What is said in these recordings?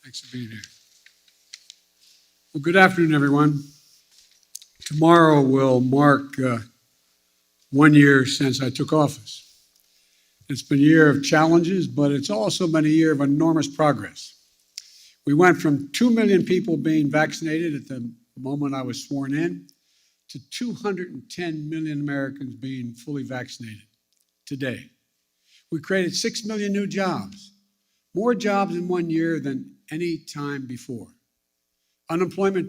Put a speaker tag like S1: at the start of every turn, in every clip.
S1: Thanks for being here. Well, good afternoon, everyone. Tomorrow will mark 1 year since I took office. It's been a year of challenges, but it's also been a year of enormous progress. We went from 2 million people being vaccinated at the moment I was sworn in to 210 million Americans being fully vaccinated today. We created 6 million new jobs, more jobs in 1 year than any time before. The unemployment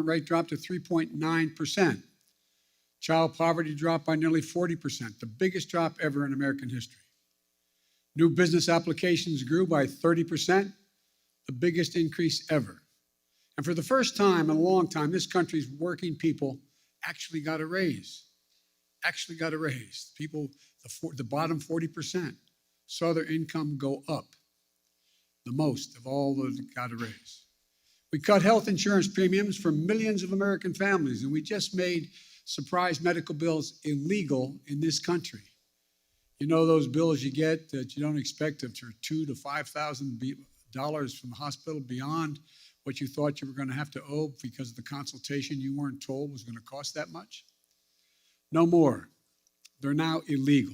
S1: rate dropped to 3.9%. Child poverty dropped by nearly 40%, the biggest drop ever in American history. New business applications grew by 30%, the biggest increase ever. And for the first time in a long time, this country's working people actually got a raise. People, the bottom 40%, saw their income go up, the most of all those that got a raise. We cut health insurance premiums for millions of American families, and we just made surprise medical bills illegal in this country. You know those bills you get that you don't expect of $2,000 to $5,000 from the hospital beyond what you thought you were going to have to owe because of the consultation you weren't told was going to cost that much? No more. They're now illegal.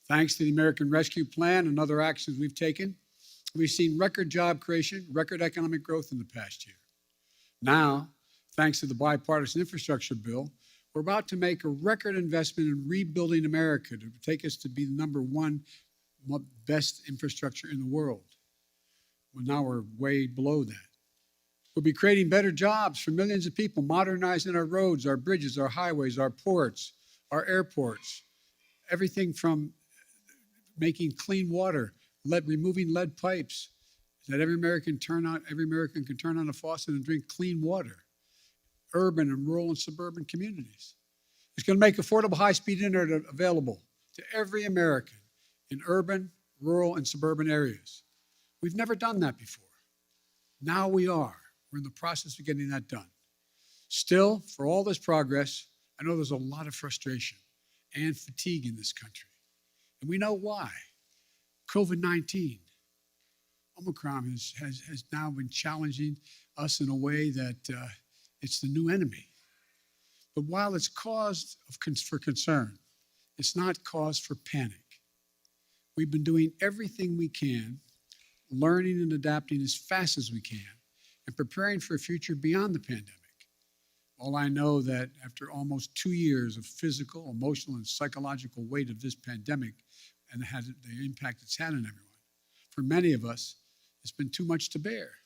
S1: Thanks to the American Rescue Plan and other actions we've taken, we've seen record job creation, record economic growth in the past year. Now, thanks to the bipartisan infrastructure bill, we're about to make a record investment in rebuilding America to take us to be the #1 best infrastructure in the world. Well, now we're way below that. We'll be creating better jobs for millions of people, modernizing our roads, our bridges, our highways, our ports, our airports, everything from making clean water, removing lead pipes, that every American can turn on a faucet and drink clean water. Urban and rural and suburban communities. It's going to make affordable high-speed internet available to every American in urban, rural, and suburban areas. We've never done that before. Now we are. We're in the process of getting that done. Still, for all this progress, I know there's a lot of frustration and fatigue in this country. And we know why. COVID-19, Omicron has now been challenging us in a way that it's the new enemy. But while it's cause for concern, it's not cause for panic. We've been doing everything we can, learning and adapting as fast as we can, and preparing for a future beyond the pandemic. All I know that after almost 2 years of physical, emotional, and psychological weight of this pandemic and the impact it's had on everyone, for many of us, it's been too much to bear.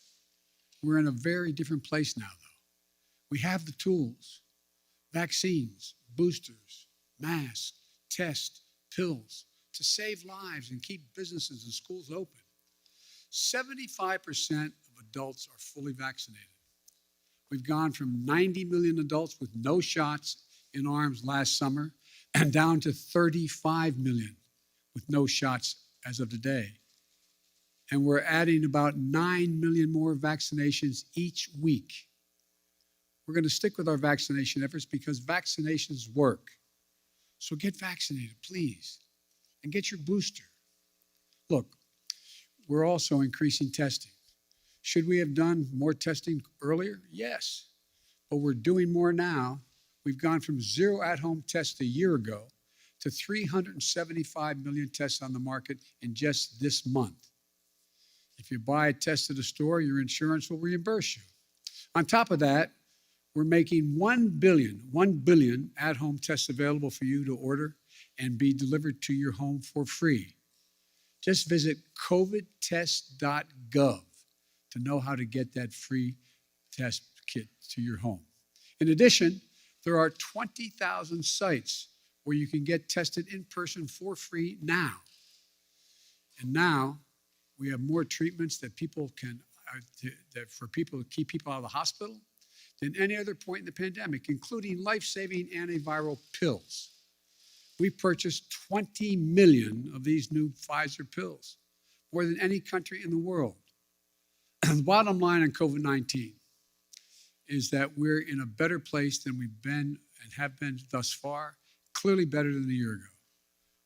S1: We're in a very different place now, though. We have the tools, vaccines, boosters, masks, tests, pills, to save lives and keep businesses and schools open. 75% of adults are fully vaccinated. We've gone from 90 million adults with no shots in arms last summer and down to 35 million with no shots as of today. And we're adding about 9 million more vaccinations each week. We're going to stick with our vaccination efforts because vaccinations work. So get vaccinated, please, and get your booster. Look, we're also increasing testing. Should we have done more testing earlier? Yes, but we're doing more now. We've gone from 0 at-home tests a year ago to 375 million tests on the market in just this month. If you buy a test at a store, your insurance will reimburse you. On top of that, we're making 1 billion at-home tests available for you to order and be delivered to your home for free. Just visit covidtest.gov to know how to get that free test kit to your home. In addition, there are 20,000 sites where you can get tested in person for free now. And now we have more treatments that for people to keep people out of the hospital than any other point in the pandemic, including life-saving antiviral pills. We purchased 20 million of these new Pfizer pills, more than any country in the world. The bottom line on COVID-19 is that we're in a better place than we've been and have been thus far, clearly better than a year ago.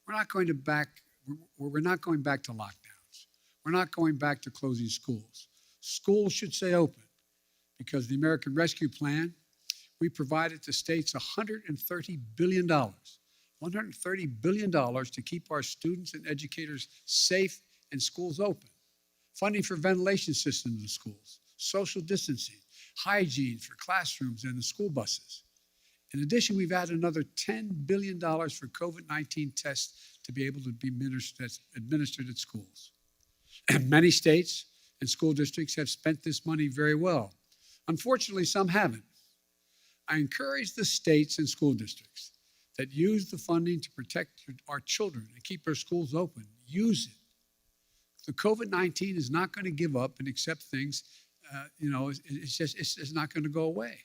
S1: We're not going back to lockdowns. We're not going back to closing schools. Schools should stay open because the American Rescue Plan, we provided to states $130 billion. $130 billion to keep our students and educators safe and schools open. Funding for ventilation systems in schools, social distancing, hygiene for classrooms and the school buses. In addition, we've added another $10 billion for COVID-19 tests to be able to be administered at schools. And many states and school districts have spent this money very well. Unfortunately, some haven't. I encourage the states and school districts that use the funding to protect our children and keep our schools open. Use it. The COVID-19 is not going to give up and accept things. It's just not going to go away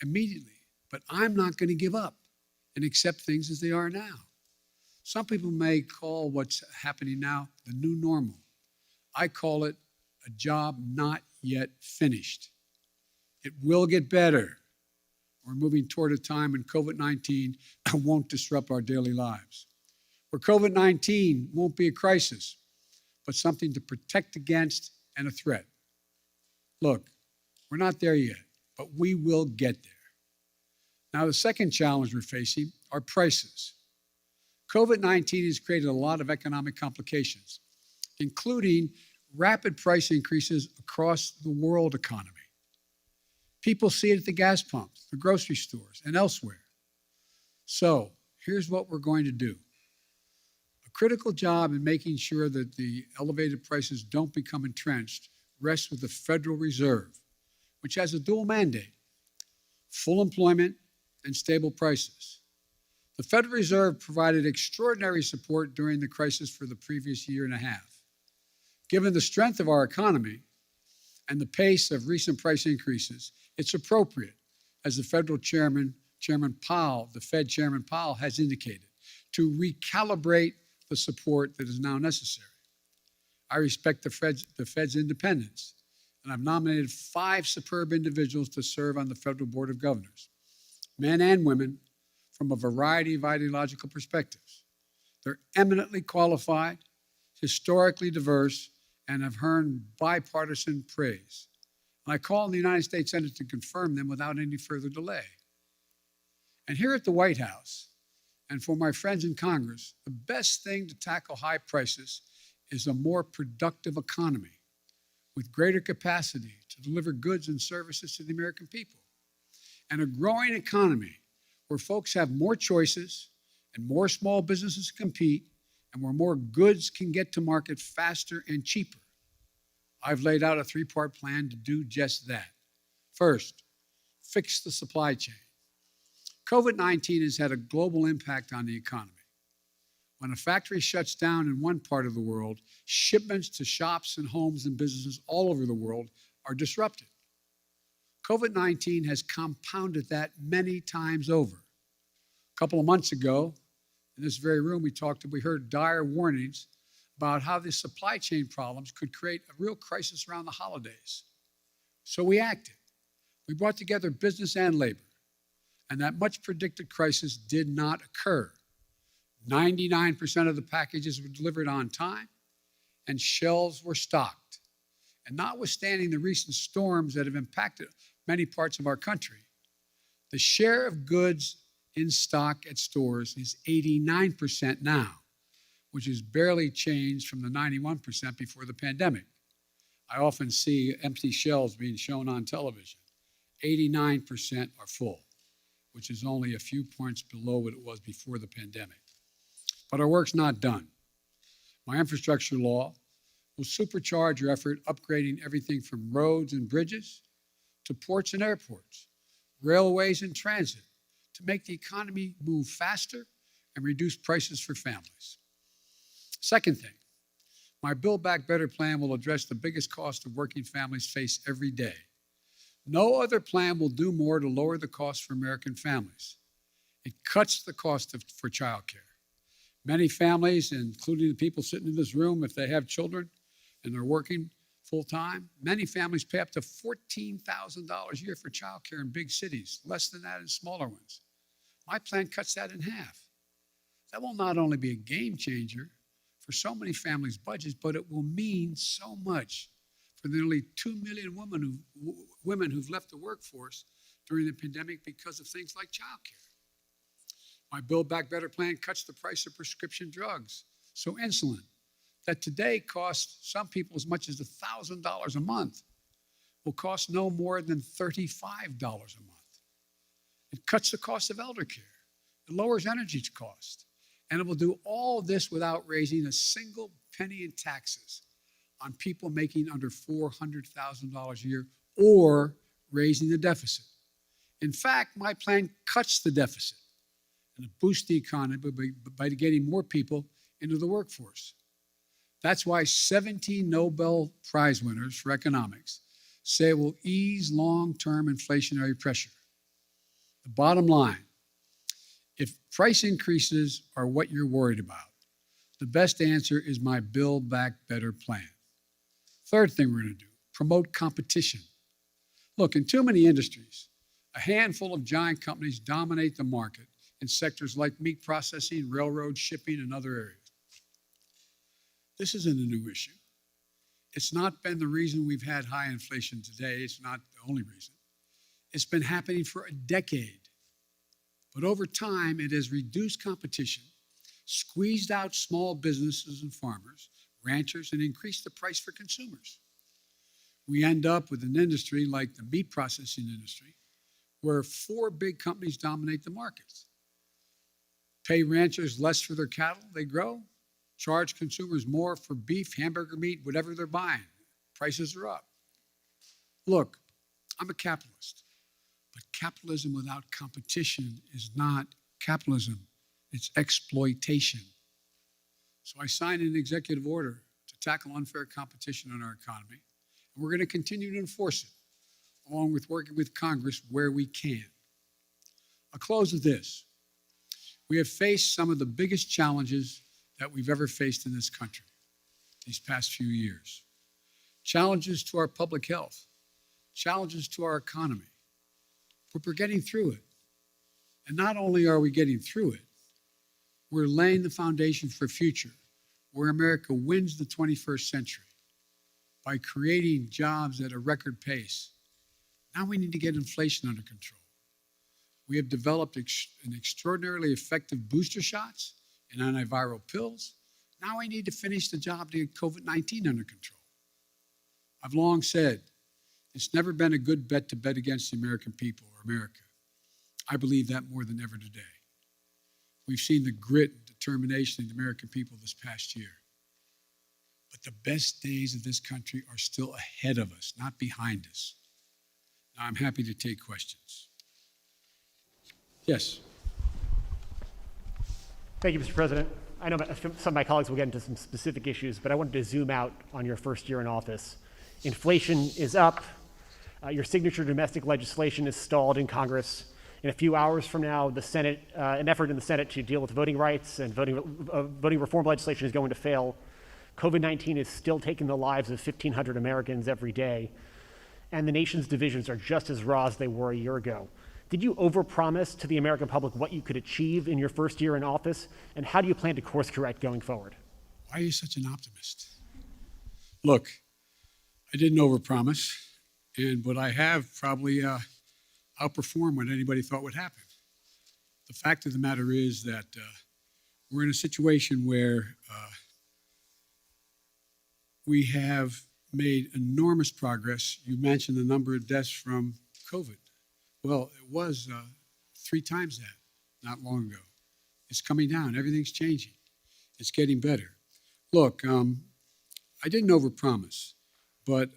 S1: immediately. But I'm not going to give up and accept things as they are now. Some people may call what's happening now the new normal. I call it a job not yet finished. It will get better. We're moving toward a time when COVID-19 won't disrupt our daily lives, where COVID-19 won't be a crisis, but something to protect against and a threat. Look, we're not there yet, but we will get there. Now, the second challenge we're facing are prices. COVID-19 has created a lot of economic complications, including rapid price increases across the world economy. People see it at the gas pumps, the grocery stores, and elsewhere. So here's what we're going to do. A critical job in making sure that the elevated prices don't become entrenched rests with the Federal Reserve, which has a dual mandate: full employment and stable prices. The Federal Reserve provided extraordinary support during the crisis for the previous year and a half. Given the strength of our economy and the pace of recent price increases, it's appropriate, as the Federal Chairman Powell, the Fed Chairman Powell has indicated, to recalibrate the support that is now necessary. I respect the Fed's independence, and I've nominated 5 superb individuals to serve on the Federal Board of Governors, men and women from a variety of ideological perspectives. They're eminently qualified, historically diverse, and have earned bipartisan praise. And I call on the United States Senate to confirm them without any further delay. And here at the White House, and for my friends in Congress, the best thing to tackle high prices is a more productive economy with greater capacity to deliver goods and services to the American people. And a growing economy where folks have more choices and more small businesses compete, and where more goods can get to market faster and cheaper. I've laid out a 3-part plan to do just that. First, fix the supply chain. COVID-19 has had a global impact on the economy. When a factory shuts down in one part of the world, shipments to shops and homes and businesses all over the world are disrupted. COVID-19 has compounded that many times over. A couple of months ago, in this very room, we heard dire warnings about how the supply chain problems could create a real crisis around the holidays. So we acted. We brought together business and labor, and that much predicted crisis did not occur. 99% of the packages were delivered on time, and shelves were stocked. And notwithstanding the recent storms that have impacted many parts of our country, the share of goods in stock at stores is 89% now, which has barely changed from the 91% before the pandemic. I often see empty shelves being shown on television. 89% are full, which is only a few points below what it was before the pandemic. But our work's not done. My infrastructure law will supercharge your effort upgrading everything from roads and bridges to ports and airports, railways and transit, to make the economy move faster and reduce prices for families. Second thing, my Build Back Better plan will address the biggest cost of working families face every day. No other plan will do more to lower the cost for American families. It cuts the cost for childcare. Many families, including the people sitting in this room, if they have children and they're working full-time, many families pay up to $14,000 a year for childcare in big cities, less than that in smaller ones. My plan cuts that in half. That will not only be a game changer for so many families' budgets, but it will mean so much for the nearly 2 million women who've left the workforce during the pandemic because of things like childcare. My Build Back Better plan cuts the price of prescription drugs. So insulin, that today costs some people as much as $1,000 a month, will cost no more than $35 a month. It cuts the cost of elder care. It lowers energy costs. And it will do all of this without raising a single penny in taxes on people making under $400,000 a year or raising the deficit. In fact, my plan cuts the deficit and it boosts the economy by getting more people into the workforce. That's why 17 Nobel Prize winners for economics say it will ease long-term inflationary pressure. The bottom line, if price increases are what you're worried about, the best answer is my Build Back Better plan. Third thing we're going to do, promote competition. Look, in too many industries, a handful of giant companies dominate the market in sectors like meat processing, railroad, shipping, and other areas. This isn't a new issue. It's not been the reason we've had high inflation today. It's not the only reason. It's been happening for a decade. But over time, it has reduced competition, squeezed out small businesses and farmers, ranchers, and increased the price for consumers. We end up with an industry like the meat processing industry, where 4 big companies dominate the markets. Pay ranchers less for their cattle they grow, charge consumers more for beef, hamburger meat, whatever they're buying. Prices are up. Look, I'm a capitalist, but capitalism without competition is not capitalism, it's exploitation. So I signed an executive order to tackle unfair competition in our economy, and we're going to continue to enforce it, along with working with Congress where we can. I'll close with this. We have faced some of the biggest challenges that we've ever faced in this country these past few years. Challenges to our public health, challenges to our economy, but we're getting through it. And not only are we getting through it, we're laying the foundation for a future where America wins the 21st century by creating jobs at a record pace. Now we need to get inflation under control. We have developed an extraordinarily effective booster shots and antiviral pills. Now we need to finish the job to get COVID-19 under control. I've long said, it's never been a good bet to bet against the American people or America. I believe that more than ever today. We've seen the grit and determination of the American people this past year. But the best days of this country are still ahead of us, not behind us. Now, I'm happy to take questions. Yes.
S2: Thank you, Mr. President. I know some of my colleagues will get into some specific issues, but I wanted to zoom out on your first year in office. Inflation is up. Your signature domestic legislation is stalled in Congress. In a few hours from now, the Senate, an effort in the Senate to deal with voting rights and voting reform legislation is going to fail. COVID-19 is still taking the lives of 1,500 Americans every day, and the nation's divisions are just as raw as they were a year ago. Did you overpromise to the American public what you could achieve in your first year in office, and how do you plan to course correct going forward?
S1: Why are you such an optimist? Look, I didn't overpromise, but I have probably outperformed what anybody thought would happen. The fact of the matter is that we're in a situation where we have made enormous progress. You mentioned the number of deaths from COVID. Well, it was 3 times that not long ago. It's coming down. Everything's changing. It's getting better. Look, I didn't overpromise, but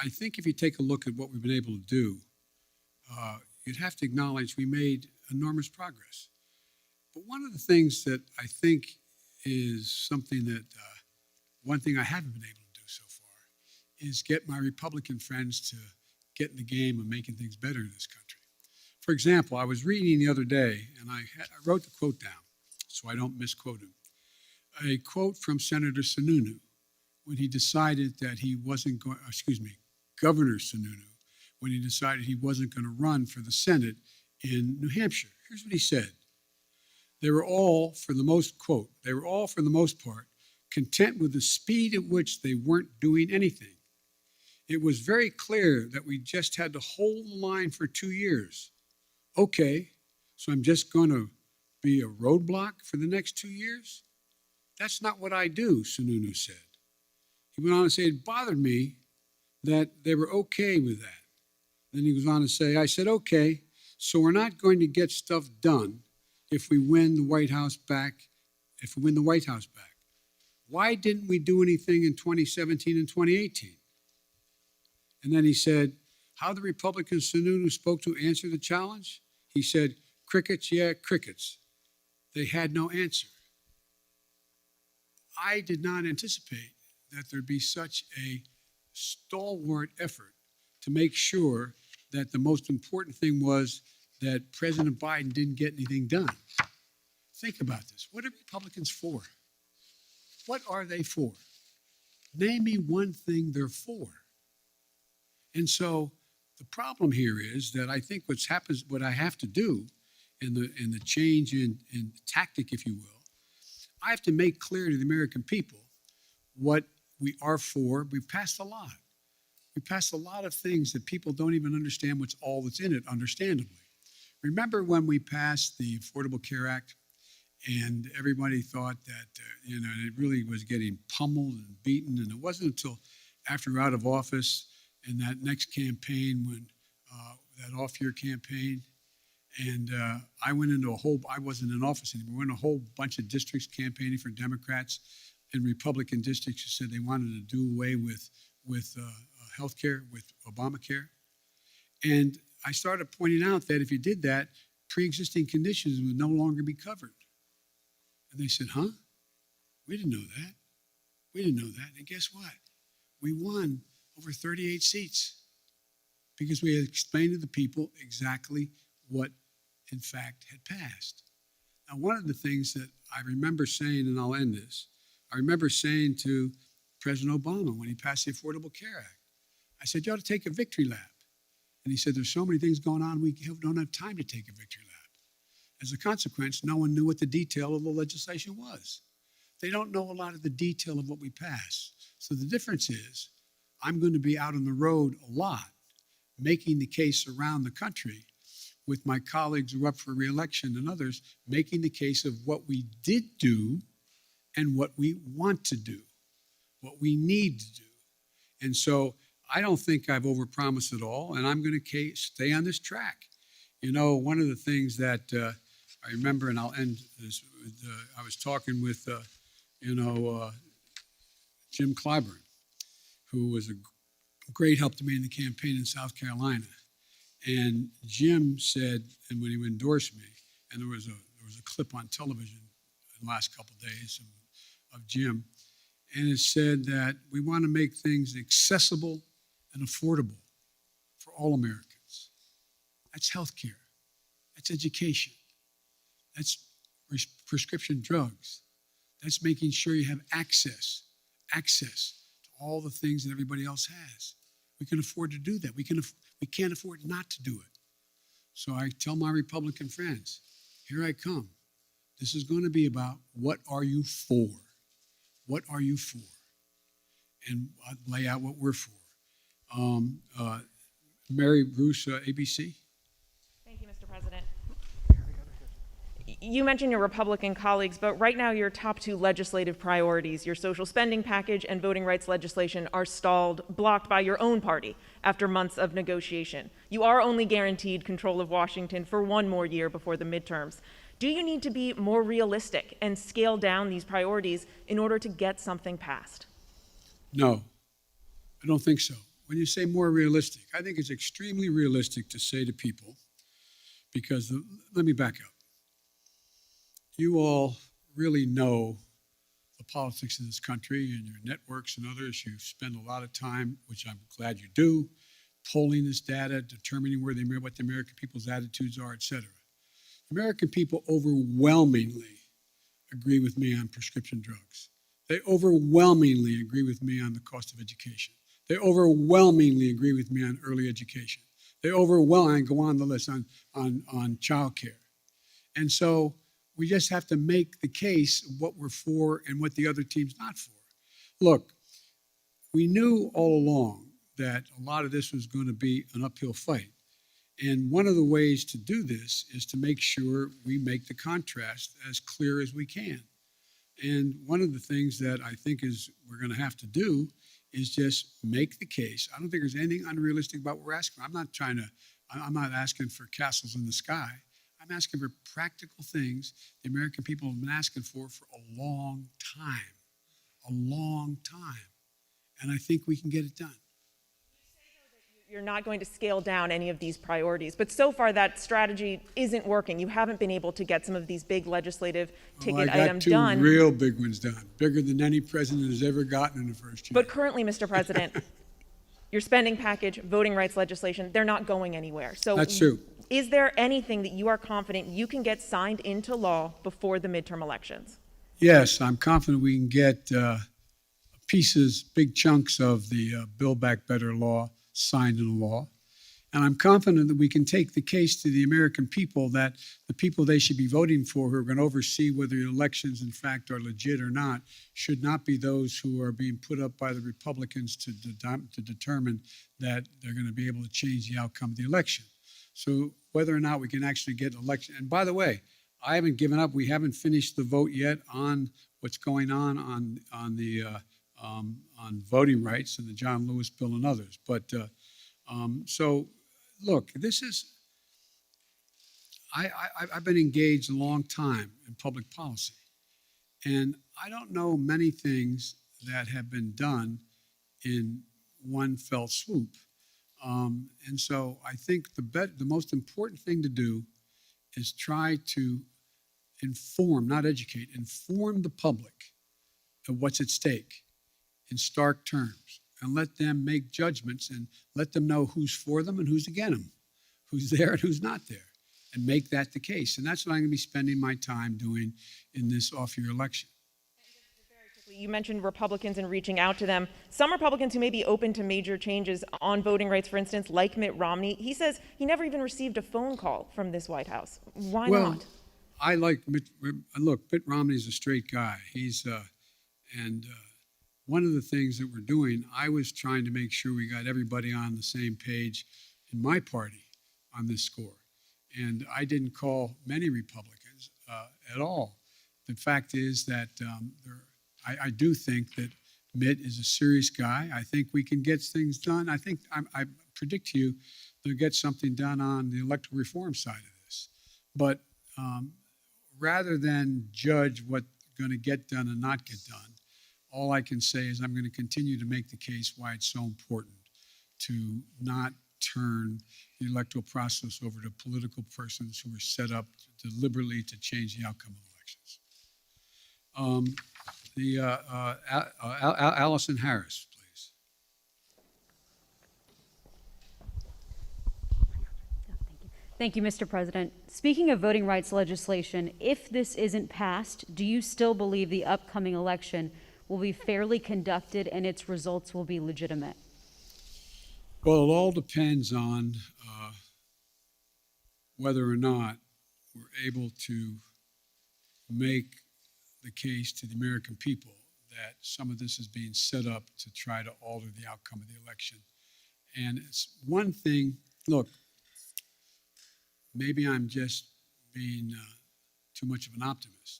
S1: I think if you take a look at what we've been able to do, you'd have to acknowledge we made enormous progress. But one of the things that I think is something that, one thing I haven't been able to do so far is get my Republican friends to get in the game of making things better in this country. For example, I was reading the other day, and I wrote the quote down so I don't misquote him. A quote from Senator Sununu when he decided that he wasn't going, Governor Sununu, when he decided he wasn't going to run for the Senate in New Hampshire. Here's what he said. They were all, for the most part, content with the speed at which they weren't doing anything. It was very clear that we just had to hold the line for 2 years. Okay, so I'm just going to be a roadblock for the next 2 years? That's not what I do, Sununu said. He went on to say it bothered me that they were okay with that. Then he goes on to say, I said, okay, so we're not going to get stuff done if we win the White House back, Why didn't we do anything in 2017 and 2018? And then he said, how the Republican Sununu spoke to answer the challenge? He said, crickets, yeah, crickets. They had no answer. I did not anticipate that there'd be such a stalwart effort to make sure that the most important thing was that President Biden didn't get anything done. Think about this. What are Republicans for? What are they for? Name me one thing they're for. And so the problem here is that I think what I have to do in the change in tactic, if you will, I have to make clear to the American people what we are for. We've passed a lot. We passed a lot of things that people don't even understand what's all that's in it, understandably. Remember when we passed the Affordable Care Act and everybody thought that, it really was getting pummeled and beaten. And it wasn't until after we were out of office in that next campaign, when that off-year campaign, and I wasn't in office anymore. We went in a whole bunch of districts campaigning for Democrats and Republican districts who said they wanted to do away with health care, with Obamacare. And I started pointing out that if you did that, pre-existing conditions would no longer be covered. And they said, huh? We didn't know that. We didn't know that. And guess what? We won over 38 seats because we had explained to the people exactly what, in fact, had passed. Now, one of the things that I remember saying, and I'll end this, I remember saying to President Obama when he passed the Affordable Care Act, I said, you ought to take a victory lap. And he said, there's so many things going on, we don't have time to take a victory lap. As a consequence, no one knew what the detail of the legislation was. They don't know a lot of the detail of what we pass. So the difference is, I'm going to be out on the road a lot, making the case around the country with my colleagues who are up for re-election and others, making the case of what we did do and what we want to do, what we need to do. And so I don't think I've overpromised at all, and I'm going to stay on this track. One of the things that I remember, and I'll end this with, I was talking with, Jim Clyburn, who was a great help to me in the campaign in South Carolina. And Jim said, and when he endorsed me, and there was a clip on television in the last couple of days of Jim, and it said that we want to make things accessible and affordable for all Americans. That's healthcare. That's education. That's prescription drugs. That's making sure you have access to all the things that everybody else has. We can afford to do that. We can't afford not to do it. So I tell my Republican friends, here I come. This is going to be about what are you for? What are you for? And I'll lay out what we're for. Mary Bruce, ABC.
S3: Thank you, Mr. President. You mentioned your Republican colleagues, but right now your top two legislative priorities, your social spending package and voting rights legislation, are stalled, blocked by your own party after months of negotiation. You are only guaranteed control of Washington for one more year before the midterms. Do you need to be more realistic and scale down these priorities in order to get something passed?
S1: No, I don't think so. When you say more realistic, I think it's extremely realistic to say to people, because let me back up. You all really know the politics of this country and your networks and others. You spend a lot of time, which I'm glad you do, polling this data, determining what the American people's attitudes are, et cetera. American people overwhelmingly agree with me on prescription drugs. They overwhelmingly agree with me on the cost of education. They overwhelmingly agree with me on early education. They overwhelmingly go on the list on child care. And so we just have to make the case of what we're for and what the other team's not for. Look, we knew all along that a lot of this was going to be an uphill fight. And one of the ways to do this is to make sure we make the contrast as clear as we can. And one of the things that I think is we're going to have to do is just make the case. I don't think there's anything unrealistic about what we're asking. I'm not asking for castles in the sky. I'm asking for practical things the American people have been asking for a long time, And I think we can get it done.
S3: You're not going to scale down any of these priorities, but so far that strategy isn't working. You haven't been able to get some of these big legislative ticket items done.
S1: I got two real big ones done, bigger than any president has ever gotten in the first year.
S3: But currently, Mr. President, your spending package, voting rights legislation, they're not going anywhere. So
S1: that's true.
S3: Is there anything that you are confident you can get signed into law before the midterm elections?
S1: Yes, I'm confident we can get pieces, big chunks of the Build Back Better law signed into law. And I'm confident that we can take the case to the American people that the people they should be voting for who are going to oversee whether the elections in fact are legit or not should not be those who are being put up by the Republicans to determine that they're going to be able to change the outcome of the election. So whether or not we can actually get election, and by the way, I haven't given up. We haven't finished the vote yet on what's going on voting rights and the John Lewis bill and others. But so, look, this is. I've been engaged a long time in public policy, and I don't know many things that have been done in one fell swoop. And so I think the most important thing to do is try to inform, not educate, inform the public of what's at stake in stark terms and let them make judgments and let them know who's for them and who's against them, who's there and who's not there, and make that the case. And that's what I'm going to be spending my time doing in this off-year election.
S3: You mentioned Republicans and reaching out to them. Some Republicans who may be open to major changes on voting rights, for instance, like Mitt Romney, he says he never even received a phone call from this White House. Why not?
S1: I like Mitt. Look, Mitt Romney's a straight guy. One of the things that we're doing, I was trying to make sure we got everybody on the same page in my party on this score. And I didn't call many Republicans at all. The fact is that I do think that Mitt is a serious guy. I think we can get things done. I think I predict to you they'll get something done on the electoral reform side of this. But rather than judge what's going to get done and not get done, all I can say is I'm going to continue to make the case why it's so important to not turn the electoral process over to political persons who are set up deliberately to change the outcome of elections. Allison Harris, please.
S4: Thank you, Mr. President. Speaking of voting rights legislation, if this isn't passed, do you still believe the upcoming election will be fairly conducted and its results will be legitimate?
S1: Well, it all depends on whether or not we're able to make the case to the American people that some of this is being set up to try to alter the outcome of the election. And it's one thing, look, maybe I'm just being too much of an optimist.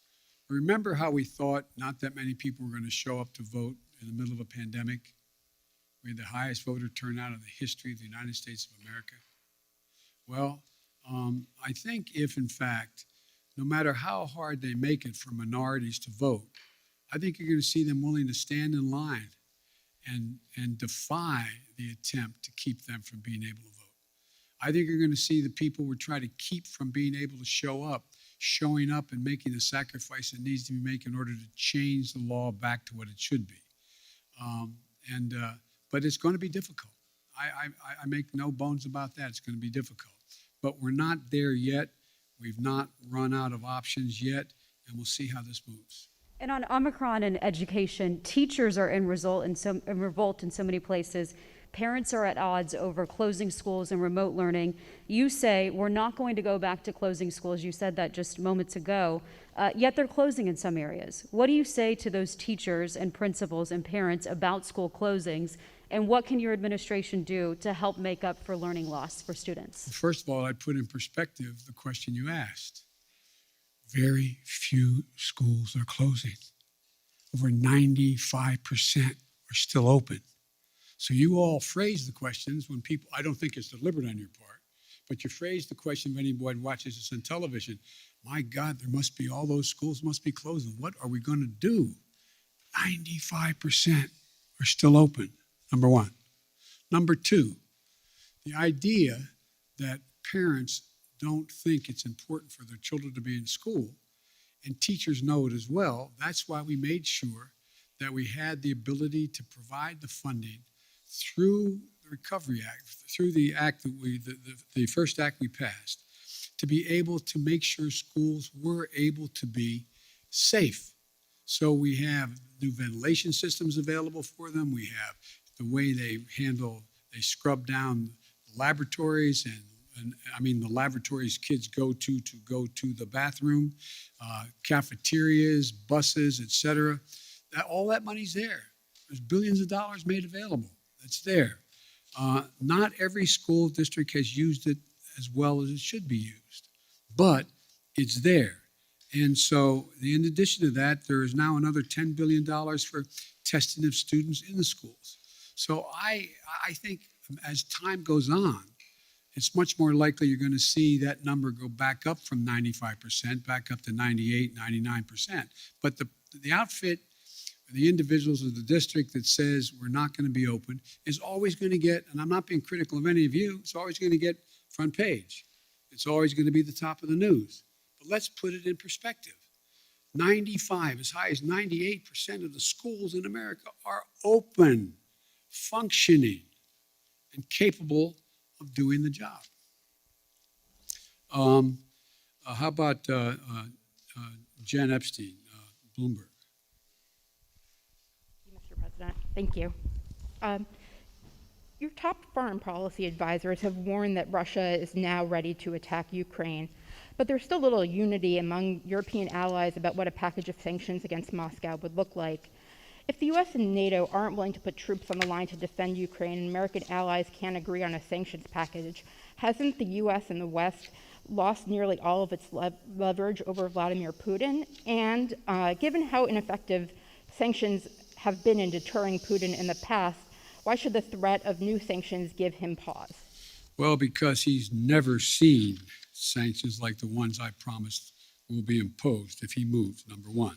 S1: Remember how we thought not that many people were going to show up to vote in the middle of a pandemic? We had the highest voter turnout in the history of the United States of America. Well, I think if, in fact, no matter how hard they make it for minorities to vote, I think you're going to see them willing to stand in line and defy the attempt to keep them from being able to vote. I think you're going to see the people we're trying to keep from being able to show up, showing up and making the sacrifice that needs to be made in order to change the law back to what it should be. But it's going to be difficult. I make no bones about that. It's going to be difficult. But we're not there yet. We've not run out of options yet, and we'll see how this moves.
S4: And on Omicron and education, teachers are in revolt in so many places. Parents are at odds over closing schools and remote learning. You say we're not going to go back to closing schools. You said that just moments ago, yet they're closing in some areas. What do you say to those teachers and principals and parents about school closings, and what can your administration do to help make up for learning loss for students?
S1: First of all, I'd put in perspective the question you asked. Very few schools are closing. Over 95% are still open. So you all phrase the questions when people, I don't think it's deliberate on your part, but you phrase the question when anyone watches this on television. My God, there must be, all those schools must be closing. What are we going to do? 95% are still open, number one. Number two, the idea that parents don't think it's important for their children to be in school, and teachers know it as well. That's why we made sure that we had the ability to provide the funding through the Recovery Act, through the act that the first act we passed, to be able to make sure schools were able to be safe. So we have new ventilation systems available for them. We have the way they scrub down laboratories and I mean the laboratories kids go to the bathroom, cafeterias, buses, etc. All that money's there. There's billions of dollars made available. It's there. Not every school district has used it as well as it should be used, but it's there. And so, in addition to that, there is now another $10 billion for testing of students in the schools. So I think as time goes on, it's much more likely you're going to see that number go back up from 95%, back up to 98, 99%. But the outfit, the individuals of the district that says we're not going to be open is always going to get, and I'm not being critical of any of you, it's always going to get front page. It's always going to be the top of the news. But let's put it in perspective. 95, as high as 98% of the schools in America are open, functioning, and capable of doing the job. How about Jen Epstein, Bloomberg?
S5: Mr. President, thank you. Your top foreign policy advisors have warned that Russia is now ready to attack Ukraine, but there's still little unity among European allies about what a package of sanctions against Moscow would look like. If the US and NATO aren't willing to put troops on the line to defend Ukraine and American allies can't agree on a sanctions package, hasn't the US and the West lost nearly all of its leverage over Vladimir Putin? And given how ineffective sanctions have been in deterring Putin in the past, why should the threat of new sanctions give him pause?
S1: Well, because he's never seen sanctions like the ones I promised will be imposed if he moves, number one.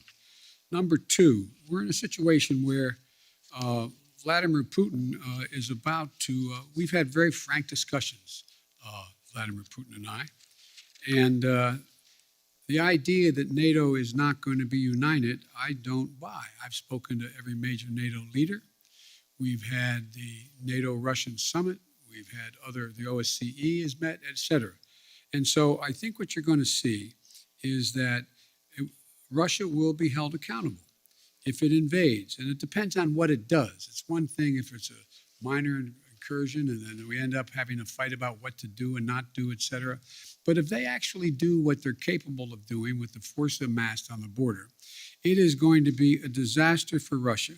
S1: Number two, we're in a situation where Vladimir Putin is about to, we've had very frank discussions, Vladimir Putin and I, and the idea that NATO is not going to be united, I don't buy. I've spoken to every major NATO leader. We've had the NATO-Russian summit. We've had the OSCE has met, et cetera. And so I think what you're going to see is that Russia will be held accountable if it invades. And it depends on what it does. It's one thing if it's a minor incursion and then we end up having a fight about what to do and not do, et cetera. But if they actually do what they're capable of doing with the force amassed on the border, it is going to be a disaster for Russia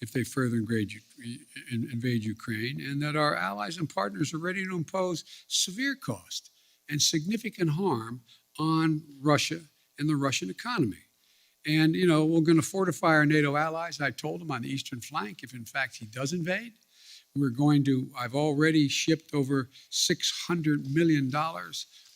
S1: if they further invade Ukraine, and that our allies and partners are ready to impose severe cost and significant harm on Russia and the Russian economy. And, you know, we're going to fortify our NATO allies, I told them, on the eastern flank if, in fact, he does invade. I've already shipped over $600 million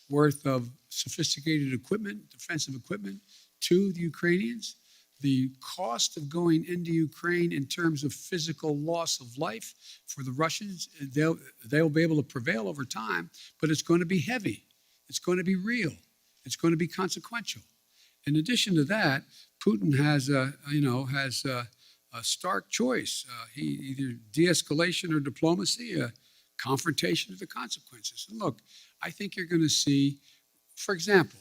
S1: worth of sophisticated equipment, defensive equipment, to the Ukrainians. The cost of going into Ukraine in terms of physical loss of life for the Russians, they'll be able to prevail over time, but it's going to be heavy. It's going to be real. It's going to be consequential. In addition to that, Putin has a stark choice. Either de-escalation or diplomacy, a confrontation of the consequences. And look, I think you're going to see, for example,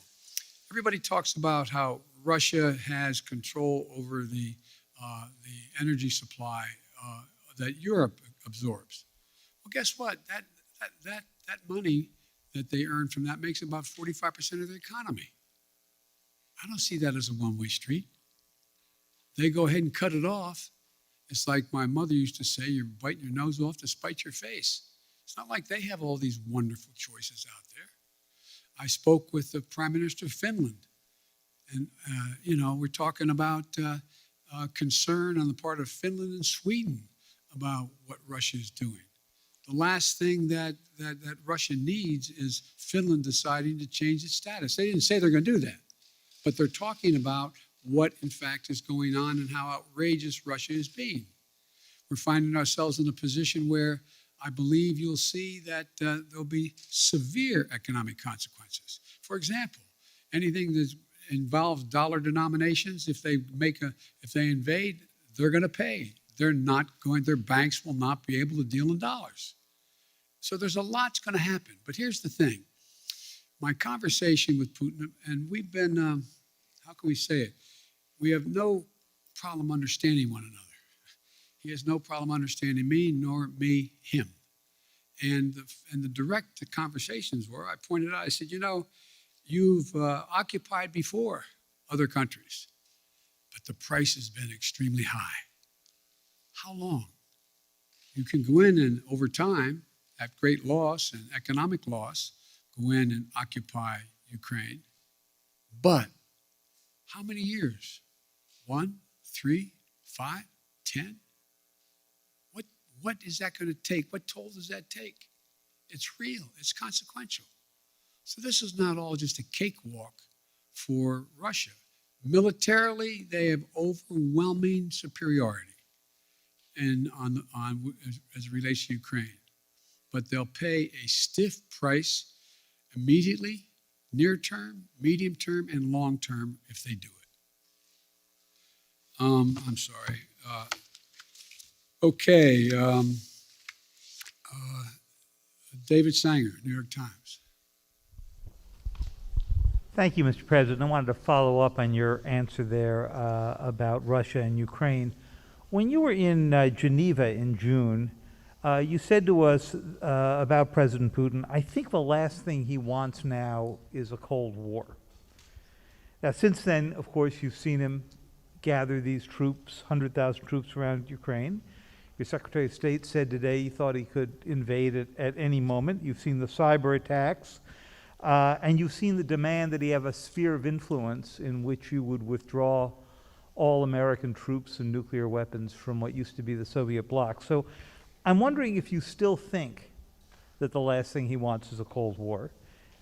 S1: everybody talks about how Russia has control over the energy supply that Europe absorbs. Well, guess what? That money that they earn from that makes about 45% of their economy. I don't see that as a one-way street. They go ahead and cut it off. It's like my mother used to say, you're biting your nose off to spite your face. It's not like they have all these wonderful choices out there. I spoke with the Prime Minister of Finland, and we're talking about concern on the part of Finland and Sweden about what Russia is doing. The last thing that Russia needs is Finland deciding to change its status. They didn't say they're going to do that, but they're talking about what, in fact, is going on and how outrageous Russia is being. We're finding ourselves in a position where I believe you'll see that there'll be severe economic consequences. For example, anything that involves dollar denominations, if they invade, they're going to pay. Their banks will not be able to deal in dollars. So there's a lot's going to happen. But here's the thing. My conversation with Putin, and we've been, how can we say it? We have no problem understanding one another. He has no problem understanding me, nor me him. And the direct conversations were, I pointed out, I said, you've occupied before other countries, but the price has been extremely high. How long? You can go in and over time, at great loss and economic loss, go in and occupy Ukraine. But how many years? 1, 3, 5, 10? What is that going to take? What toll does that take? It's real. It's consequential. So this is not all just a cakewalk for Russia. Militarily, they have overwhelming superiority as it relates to Ukraine. But they'll pay a stiff price immediately, near term, medium term, and long term if they do it. I'm sorry. Okay. David Sanger, New York Times.
S6: Thank you, Mr. President. I wanted to follow up on your answer there about Russia and Ukraine. When you were in Geneva in June, you said to us about President Putin, I think the last thing he wants now is a Cold War. Now, since then, of course, you've seen him gather these troops, 100,000 troops around Ukraine. Your Secretary of State said today he thought he could invade it at any moment. You've seen the cyber attacks, and you've seen the demand that he have a sphere of influence in which you would withdraw all American troops and nuclear weapons from what used to be the Soviet bloc. So I'm wondering if you still think that the last thing he wants is a Cold War.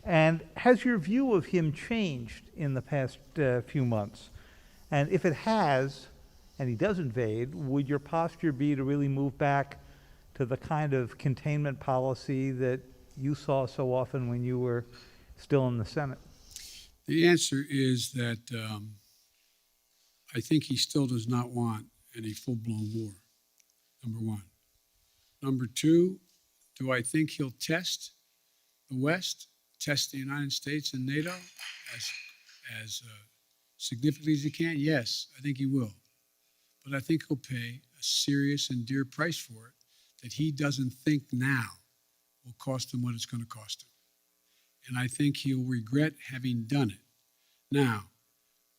S6: And has your view of him changed in the past few months? And if it has, and he does invade, would your posture be to really move back to the kind of containment policy that you saw so often when you were still in the Senate?
S1: The answer is that I think he still does not want any full-blown war, number one. Number two, do I think he'll test the West, test the United States and NATO as significantly as he can? Yes, I think he will. But I think he'll pay a serious and dear price for it that he doesn't think now will cost him what it's going to cost him. And I think he'll regret having done it. Now,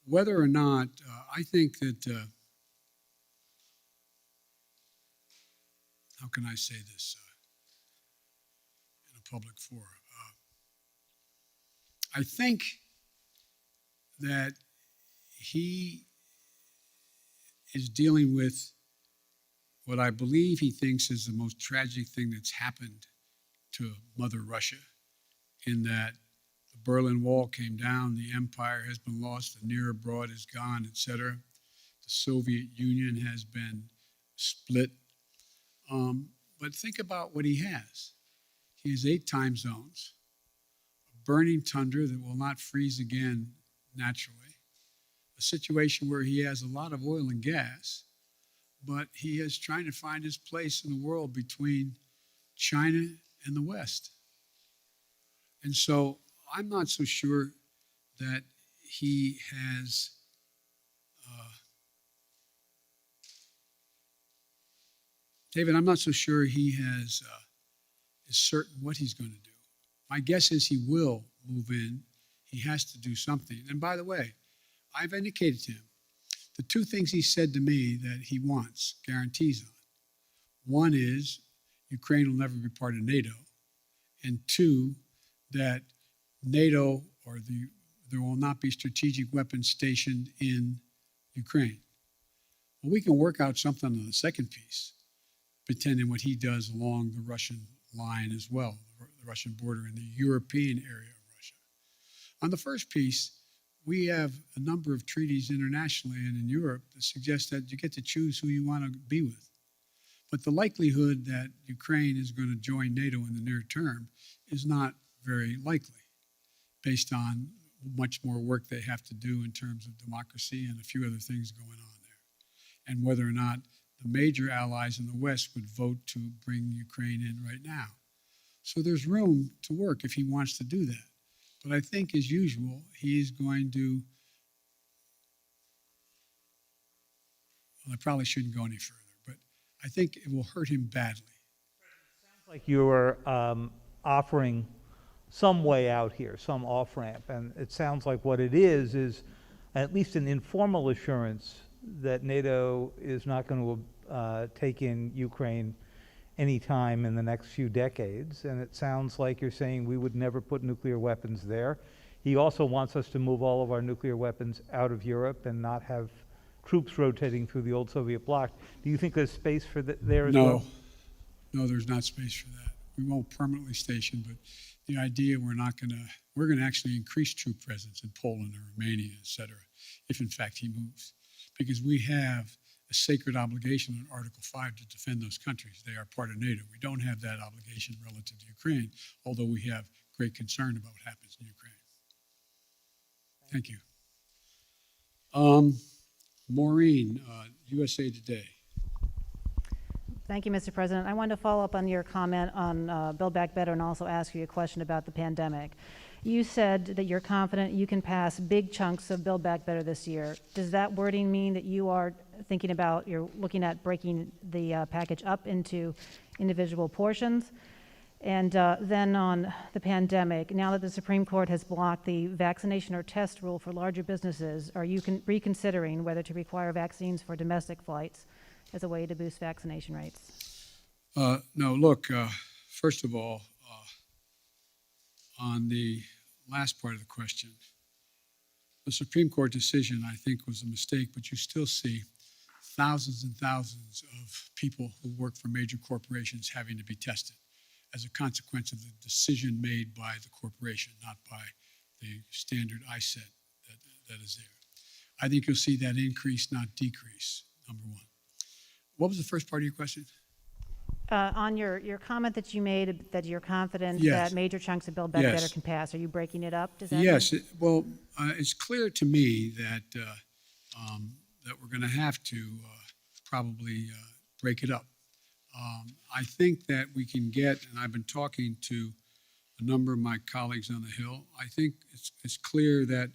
S1: whether or not, I think that, how can I say this in a public forum? I think that he is dealing with what I believe he thinks is the most tragic thing that's happened to Mother Russia, in that the Berlin Wall came down, the empire has been lost, the near abroad is gone, etc. The Soviet Union has been split. But think about what he has. He has 8 time zones, a burning tundra that will not freeze again naturally, a situation where he has a lot of oil and gas, but he is trying to find his place in the world between China and the West. And so I'm not so sure that he has David, I'm not so sure he has is certain what he's going to do. My guess is he will move in. He has to do something. And by the way, I've indicated to him the two things he said to me that he wants guarantees on. One is Ukraine will never be part of NATO. And two, that NATO or there will not be strategic weapons stationed in Ukraine. Well, we can work out something on the second piece, pretending what he does along the Russian line as well, the Russian border in the European area of Russia. On the first piece, we have a number of treaties internationally and in Europe that suggest that you get to choose who you want to be with. But the likelihood that Ukraine is going to join NATO in the near term is not very likely, based on much more work they have to do in terms of democracy and a few other things going on there, and whether or not the major allies in the West would vote to bring Ukraine in right now. So there's room to work if he wants to do that. But I think, as usual, he's going to, well, I probably shouldn't go any further, but I think it will hurt him badly.
S6: Like you were offering some way out here, some off-ramp, and it sounds like what it is at least an informal assurance that NATO is not going to take in Ukraine anytime in the next few decades, and it sounds like you're saying we would never put nuclear weapons there. He also wants us to move all of our nuclear weapons out of Europe and not have troops rotating through the old Soviet bloc. Do you think there's space for there as well?
S1: No, there's not space for that. We won't permanently station, but the idea we're going to actually increase troop presence in Poland or Romania, et cetera, if in fact he moves. Because we have a sacred obligation in Article 5 to defend those countries. They are part of NATO. We don't have that obligation relative to Ukraine, although we have great concern about what happens in Ukraine. Thank you. Maureen, USA Today.
S7: Thank you, Mr. President. I wanted to follow up on your comment on Build Back Better and also ask you a question about the pandemic. You said that you're confident you can pass big chunks of Build Back Better this year. Does that wording mean that you are thinking about, you're looking at breaking the package up into individual portions? And then on the pandemic, now that the Supreme Court has blocked the vaccination or test rule for larger businesses, are you reconsidering whether to require vaccines for domestic flights as a way to boost vaccination rates?
S1: No, look, first of all, on the last part of the question, the Supreme Court decision, I think, was a mistake, but you still see thousands and thousands of people who work for major corporations having to be tested as a consequence of the decision made by the corporation, not by the standard ISET that is there. I think you'll see that increase, not decrease, number one. What was the first part of your question?
S7: On your comment that you made that you're confident
S1: Yes.
S7: that major chunks of Build Back
S1: Yes.
S7: Better can pass, are you breaking it up? Does that
S1: Yes,
S7: mean?
S1: it's clear to me that that we're going to have to probably break it up. I think that we can get, and I've been talking to a number of my colleagues on the Hill, I think it's clear that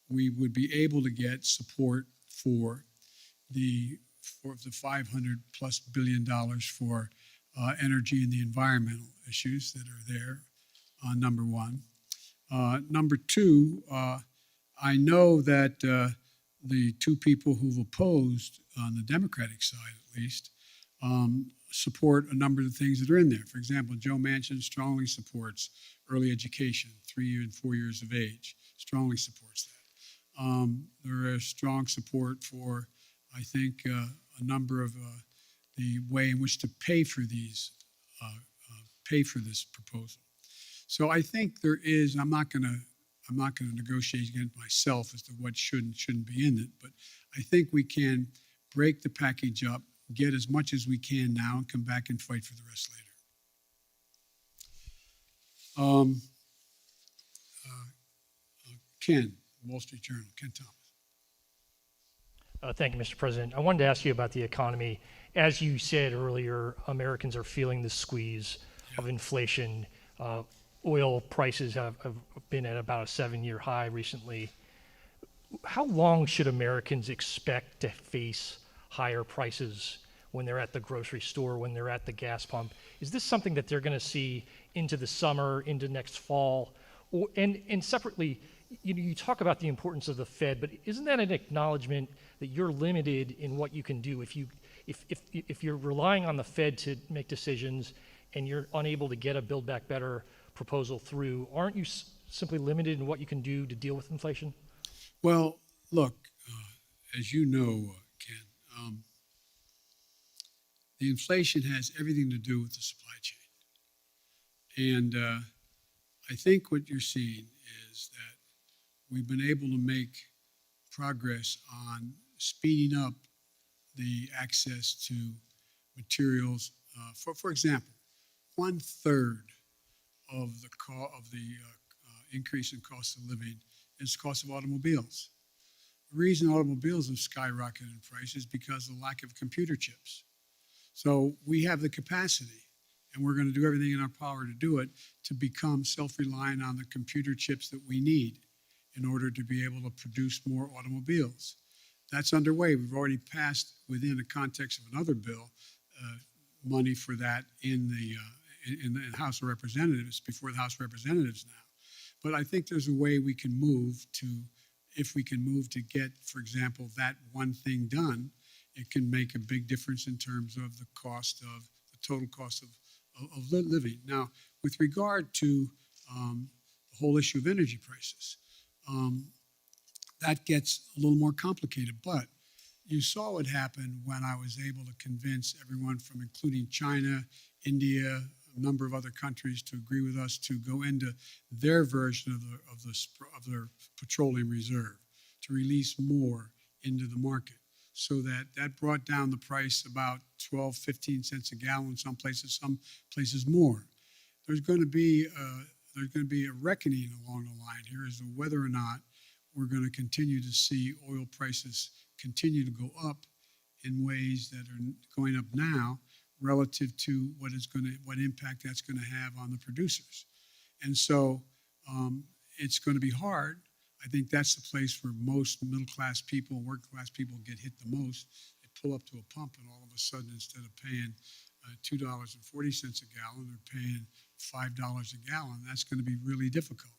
S1: we would be able to get support for the $500+ billion for energy and the environmental issues that are there, number one. Number two, I know that the two people who've opposed, on the Democratic side at least, support a number of the things that are in there. For example, Joe Manchin strongly supports early education, 3 and 4 years of age, strongly supports that. There is strong support for, I think, a number of the way in which to pay for these, pay for this proposal. So I think there is. I'm not going to negotiate against myself as to what should and shouldn't be in it, but I think we can break the package up, get as much as we can now, and come back and fight for the rest later. Ken, Wall Street Journal, Ken Thomas.
S8: Thank you, Mr. President. I wanted to ask you about the economy. As you said earlier, Americans are feeling the squeeze of inflation. Oil prices have been at about a 7-year high recently. How long should Americans expect to face higher prices when they're at the grocery store, when they're at the gas pump. Is this something that they're going to see into the summer, into next fall? And separately, you talk about the importance of the Fed, but isn't that an acknowledgement that you're limited in what you can do? If you're relying on the Fed to make decisions and you're unable to get a Build Back Better proposal through, aren't you simply limited in what you can do to deal with inflation?
S1: Well, look, as you know, Ken, the inflation has everything to do with the supply chain. And I think what you're seeing is that we've been able to make progress on speeding up the access to materials. For example, 1/3 of the increase in cost of living is the cost of automobiles. The reason automobiles have skyrocketed in price is because of the lack of computer chips. So we have the capacity, and we're going to do everything in our power to do it, to become self-reliant on the computer chips that we need in order to be able to produce more automobiles. That's underway. We've already passed, within the context of another bill, money for that in the House of Representatives, before the House of Representatives now. But I think there's a way we can move to, if we can move to get, for example, that one thing done, it can make a big difference in terms of the total cost of living. Now, with regard to the whole issue of energy prices, that gets a little more complicated. But you saw what happened when I was able to convince everyone, from including China, India, a number of other countries, to agree with us to go into their version of their petroleum reserve, to release more into the market. So that brought down the price about 12, 15 cents a gallon, some places more. There's going to be a reckoning along the line here as to whether or not we're going to continue to see oil prices continue to go up in ways that are going up now relative to what impact that's going to have on the producers. And so it's going to be hard. I think that's the place where most middle-class people, working-class people get hit the most. They pull up to a pump, and all of a sudden, instead of paying $2.40 a gallon, they're paying $5 a gallon. That's going to be really difficult.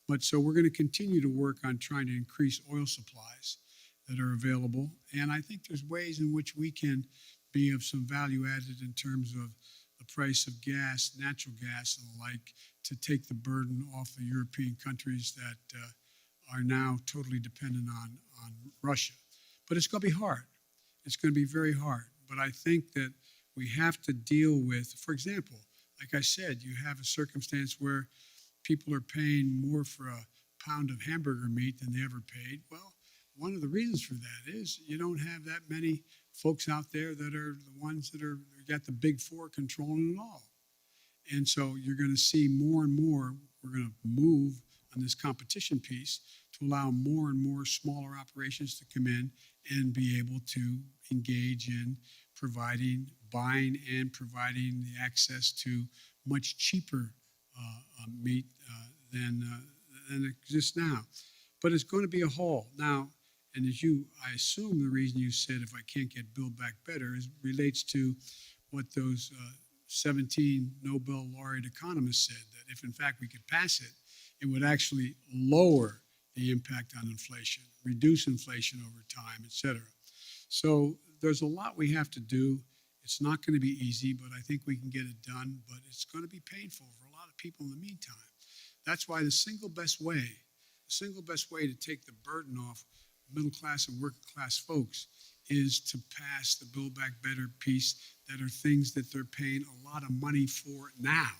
S1: But so we're going to continue to work on trying to increase oil supplies that are available. And I think there's ways in which we can be of some value added in terms of the price of gas, natural gas and the like, to take the burden off the European countries that are now totally dependent on Russia. But it's going to be hard. It's going to be very hard. But I think that we have to deal with, for example, like I said, you have a circumstance where people are paying more for a pound of hamburger meat than they ever paid. Well, one of the reasons for that is you don't have that many folks out there that are the ones that got the big four controlling it all. And so you're going to see more and more, we're going to move on this competition piece to allow more and more smaller operations to come in and be able to engage in buying and providing the access to much cheaper meat than exists now. But it's going to be a haul. Now, and I assume the reason you said if I can't get Build Back Better relates to what those 17 Nobel laureate economists said, that if in fact we could pass it, it would actually lower the impact on inflation, reduce inflation over time, et cetera. So there's a lot we have to do. It's not going to be easy, but I think we can get it done, but it's going to be painful for a lot of people in the meantime. That's why the single best way to take the burden off middle class and working class folks is to pass the Build Back Better piece that are things that they're paying a lot of money for now.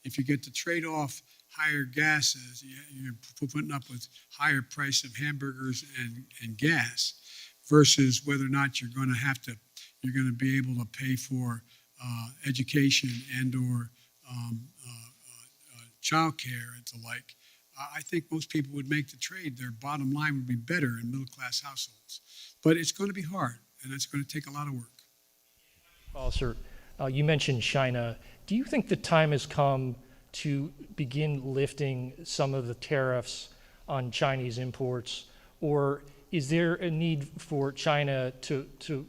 S1: If you get to trade off higher gases, you're putting up with higher price of hamburgers and gas versus whether or not you're going to be able to pay for education and or childcare and the like. I think most people would make the trade. Their bottom line would be better in middle-class households. But it's going to be hard, and it's going to take a lot of work.
S8: Sir, you mentioned China. Do you think the time has come to begin lifting some of the tariffs on Chinese imports, or is there a need for China to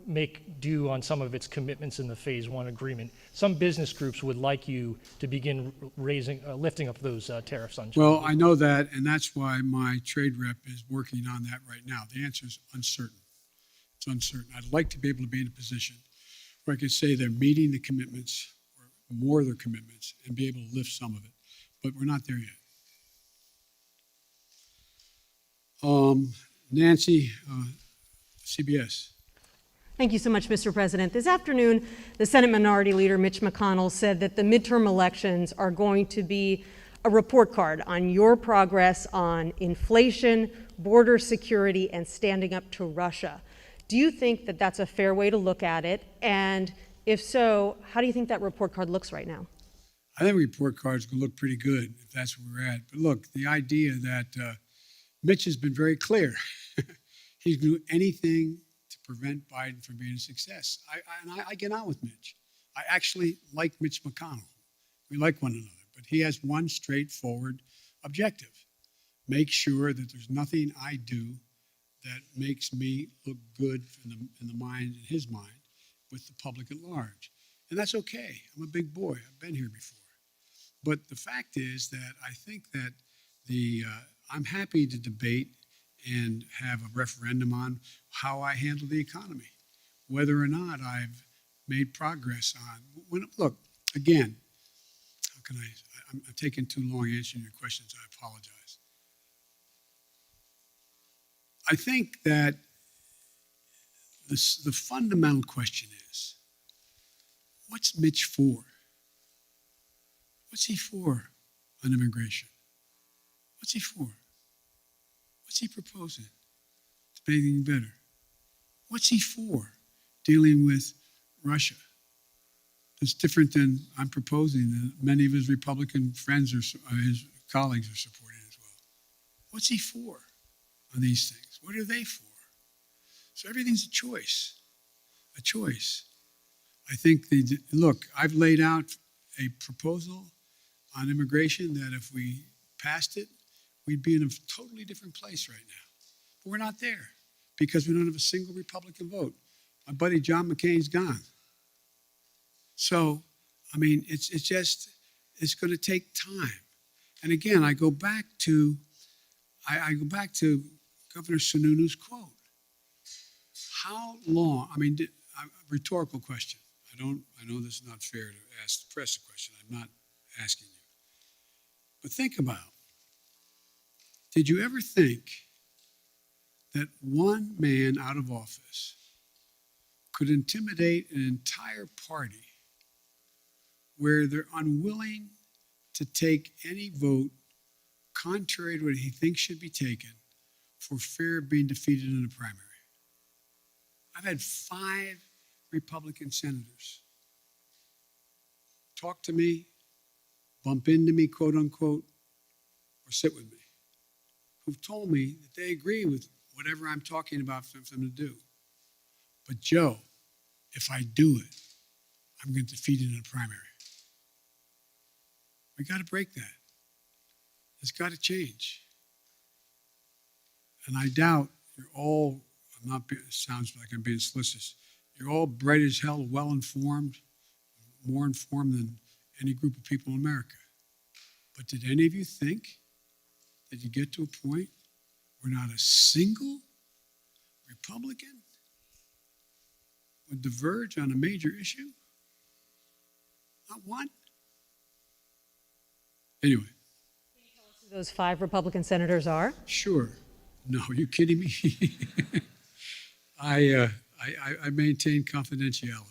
S8: make do on some of its commitments in the Phase 1 agreement. Some business groups would like you to begin lifting up those tariffs on China.
S1: Well, I know that, and that's why my trade rep is working on that right now. The answer is uncertain. It's uncertain. I'd like to be able to be in a position where I could say they're meeting the commitments or more of their commitments and be able to lift some of it, but we're not there yet. Nancy, CBS.
S9: Thank you so much, Mr. President. This afternoon, the Senate Minority Leader, Mitch McConnell, said that the midterm elections are going to be a report card on your progress on inflation, border security, and standing up to Russia. Do you think that that's a fair way to look at it? And if so, how do you think that report card looks right now?
S1: I think report cards can look pretty good if that's where we're at. But look, the idea that Mitch has been very clear. He's going to do anything to prevent Biden from being a success. I get on with Mitch. I actually like Mitch McConnell. We like one another. But he has one straightforward objective. Make sure that there's nothing I do that makes me look good in the mind, in his mind, with the public at large. And that's okay. I'm a big boy. I've been here before. But the fact is that I think that I'm happy to debate and have a referendum on how I handle the economy, whether or not I've made progress on. Look, again, how can I'm taking too long answering your questions. I apologize. I think that the fundamental question is, what's Mitch for? What's he for on immigration? What's he for? What's he proposing to make anything better? What's he for dealing with Russia? It's different than I'm proposing that many of his Republican friends or his colleagues are supporting as well. What's he for on these things? What are they for? So everything's a choice, a choice. I think look, I've laid out a proposal on immigration that if we passed it, we'd be in a totally different place right now. But we're not there because we don't have a single Republican vote. My buddy John McCain's gone. So, I mean, it's going to take time. And again, I go back to Governor Sununu's quote. How long? I mean, rhetorical question. I know this is not fair to ask the press a question. I'm not asking you. But think about, did you ever think that one man out of office could intimidate an entire party where they're unwilling to take any vote contrary to what he thinks should be taken for fear of being defeated in a primary? I've had 5 Republican senators talk to me, bump into me, quote unquote, or sit with me, who've told me that they agree with whatever I'm talking about for them to do. But Joe, if I do it, I'm going to defeat it in a primary. We got to break that. It's got to change. And I doubt you're all, it sounds like I'm being solicitous, you're all bright as hell, well-informed, more informed than any group of people in America. But did any of you think that you get to a point where not a single Republican would diverge on a major issue? Not one? Anyway.
S9: Who those 5 Republican senators are?
S1: Sure. No, are you kidding me? I maintain confidentiality.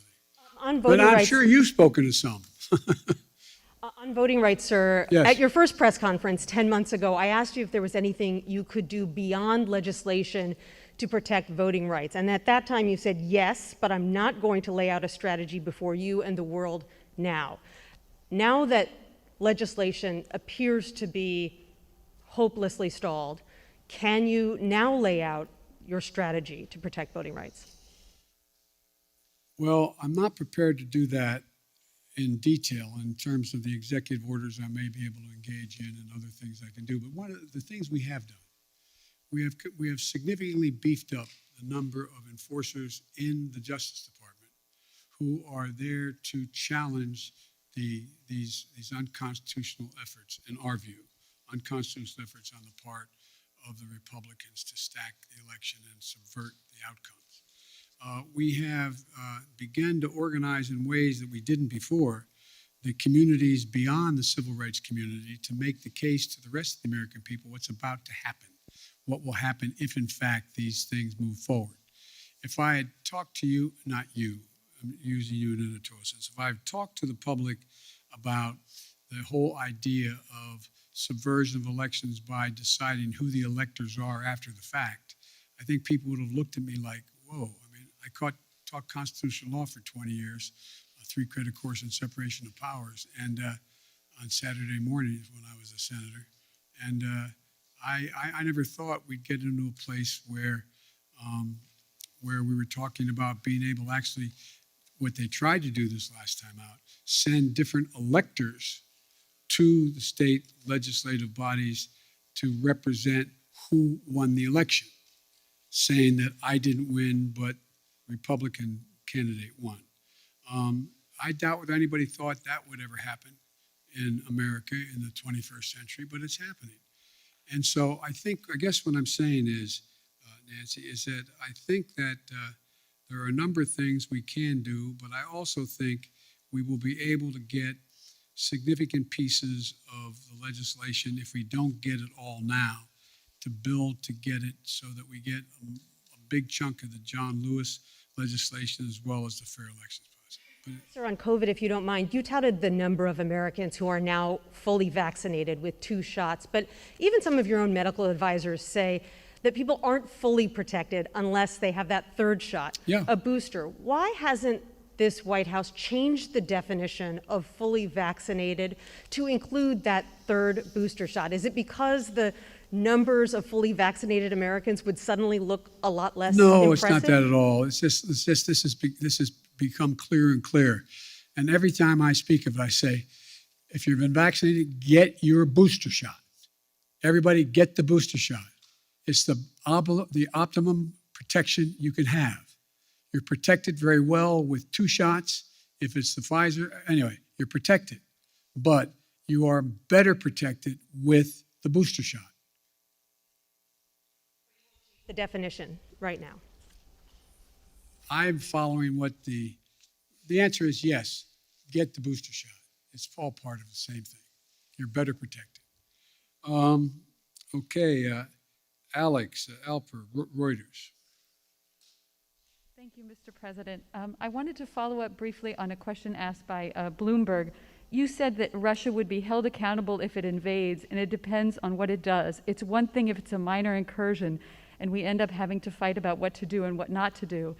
S9: On voting
S1: but I'm
S9: rights,
S1: sure you've spoken to some.
S9: on voting rights, sir,
S1: Yes.
S9: at your first press conference 10 months ago, I asked you if there was anything you could do beyond legislation to protect voting rights. And at that time you said, yes, but I'm not going to lay out a strategy before you and the world now. Now that legislation appears to be hopelessly stalled, can you now lay out your strategy to protect voting rights?
S1: Well, I'm not prepared to do that in detail in terms of the executive orders I may be able to engage in and other things I can do. But one of the things we have done, we have significantly beefed up the number of enforcers in the Justice Department who are there to challenge these unconstitutional efforts, in our view, unconstitutional efforts on the part of the Republicans to stack the election and subvert the outcomes. We have begun to organize in ways that we didn't before the communities beyond the civil rights community to make the case to the rest of the American people what's about to happen, what will happen if, in fact, these things move forward. If I had talked to you, not you, I'm using you in an editorial sense, if I've talked to the public about the whole idea of subversion of elections by deciding who the electors are after the fact, I think people would have looked at me like, whoa. I mean, I taught constitutional law for 20 years, a 3-credit course in separation of powers, and on Saturday mornings when I was a senator. And I never thought we'd get into a place where we were talking about being able actually, what they tried to do this last time out, send different electors to the state legislative bodies to represent who won the election, saying that I didn't win, but Republican candidate won. I doubt whether anybody thought that would ever happen in America in the 21st century, but it's happening. And so I guess what I'm saying is, Nancy, is that I think that there are a number of things we can do, but I also think we will be able to get significant pieces of the legislation, if we don't get it all now, to build to get it so that we get a big chunk of the John Lewis legislation as well as the fair elections process.
S9: Sir, on COVID, if you don't mind, you touted the number of Americans who are now fully vaccinated with 2 shots, but even some of your own medical advisors say that people aren't fully protected unless they have that 3rd shot, a booster. Why hasn't this White House changed the definition of fully vaccinated to include that 3rd booster shot? Is it because the numbers of fully vaccinated Americans would suddenly look a lot less
S1: No,
S9: impressive?
S1: it's not that at all. It's just this has become clearer and clearer. And every time I speak of it, I say, if you've been vaccinated, get your booster shot. Everybody get the booster shot. It's the optimum protection you can have. You're protected very well with 2 shots. If it's the Pfizer, anyway, you're protected. But you are better protected with the booster shot.
S9: The definition right now.
S1: I'm following what the answer is yes, get the booster shot. It's all part of the same thing. You're better protected. Alex Alper, Reuters.
S10: Thank you, Mr. President. I wanted to follow up briefly on a question asked by Bloomberg. You said that Russia would be held accountable if it invades, and it depends on what it does. It's one thing if it's a minor incursion, and we end up having to fight about what to do and what not to do.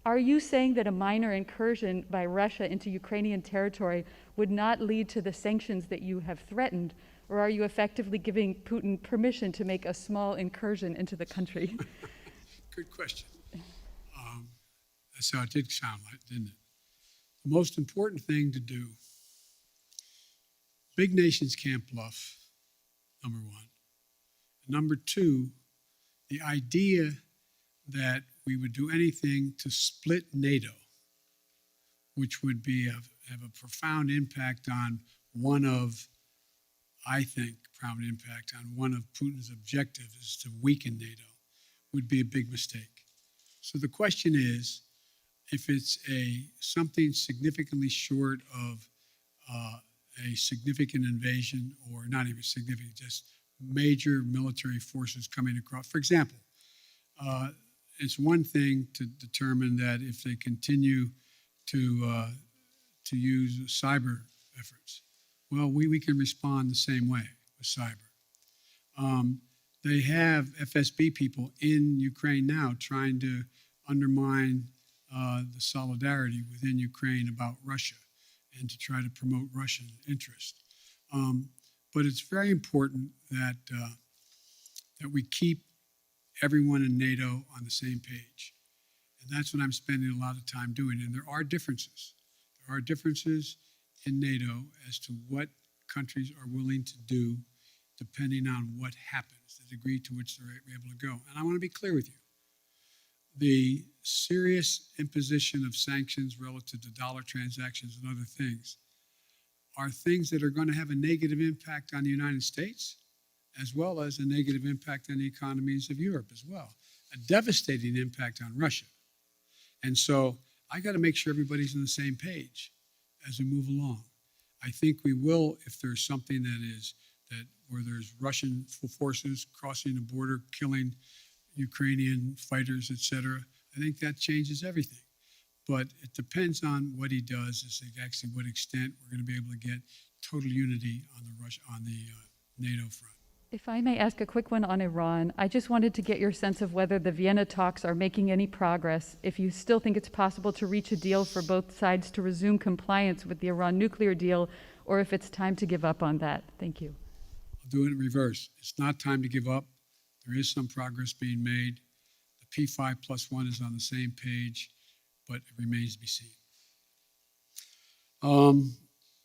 S10: Are you saying that a minor incursion by Russia into Ukrainian territory would not lead to the sanctions that you have threatened, or are you effectively giving Putin permission to make a small incursion into the country?
S1: Good question. That's how it did sound like, didn't it? The most important thing to do, big nations can't bluff, number 1. Number 2, the idea that we would do anything to split NATO, which would have a profound impact on one of Putin's objectives is to weaken NATO, would be a big mistake. So the question is, if it's something significantly short of a significant invasion, or not even significant, just major military forces coming across. For example, it's one thing to determine that if they continue to use cyber efforts, well, we can respond the same way with cyber. They have FSB people in Ukraine now trying to undermine the solidarity within Ukraine about Russia and to try to promote Russian interest. But it's very important that we keep everyone in NATO on the same page. And that's what I'm spending a lot of time doing. And there are differences. There are differences in NATO as to what countries are willing to do depending on what happens, the degree to which they're able to go. And I want to be clear with you. the serious imposition of sanctions relative to dollar transactions and other things are things that are going to have a negative impact on the United States, as well as a negative impact on the economies of Europe as well, a devastating impact on Russia. And so I got to make sure everybody's on the same page as we move along. I think we will if there's something where there's Russian forces crossing the border, killing Ukrainian fighters, etc. I think that changes everything. But it depends on what he does, as to actually what extent we're going to be able to get total unity on the NATO front.
S10: If I may ask a quick one on Iran, I just wanted to get your sense of whether the Vienna talks are making any progress, if you still think it's possible to reach a deal for both sides to resume compliance with the Iran nuclear deal, or if it's time to give up on that. Thank you.
S1: I'll do it in reverse. It's not time to give up. There is some progress being made. The P5+1 is on the same page, but it remains to be seen.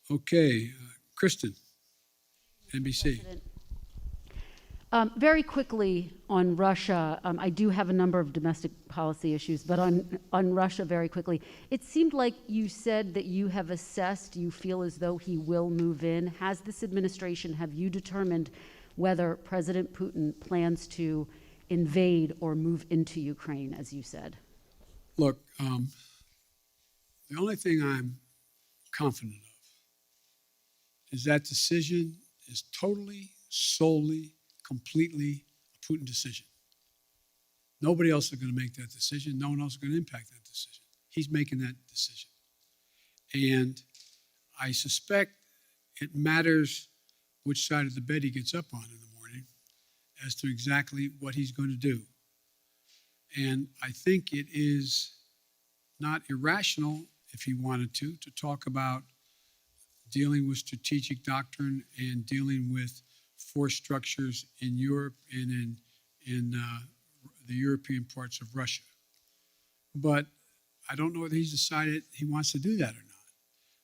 S1: Okay, Kristen, NBC.
S4: Very quickly on Russia, I do have a number of domestic policy issues, but on Russia very quickly, it seemed like you said that you have assessed, you feel as though he will move in. Has this administration, have you determined whether President Putin plans to invade or move into Ukraine, as you said?
S1: Look, the only thing I'm confident of is that decision is totally, solely, completely a Putin decision. Nobody else is going to make that decision. No one else is going to impact that decision. He's making that decision. And I suspect it matters which side of the bed he gets up on in the morning as to exactly what he's going to do. And I think it is not irrational, if he wanted to talk about dealing with strategic doctrine and dealing with force structures in Europe and in the European parts of Russia. But I don't know whether he's decided he wants to do that or not.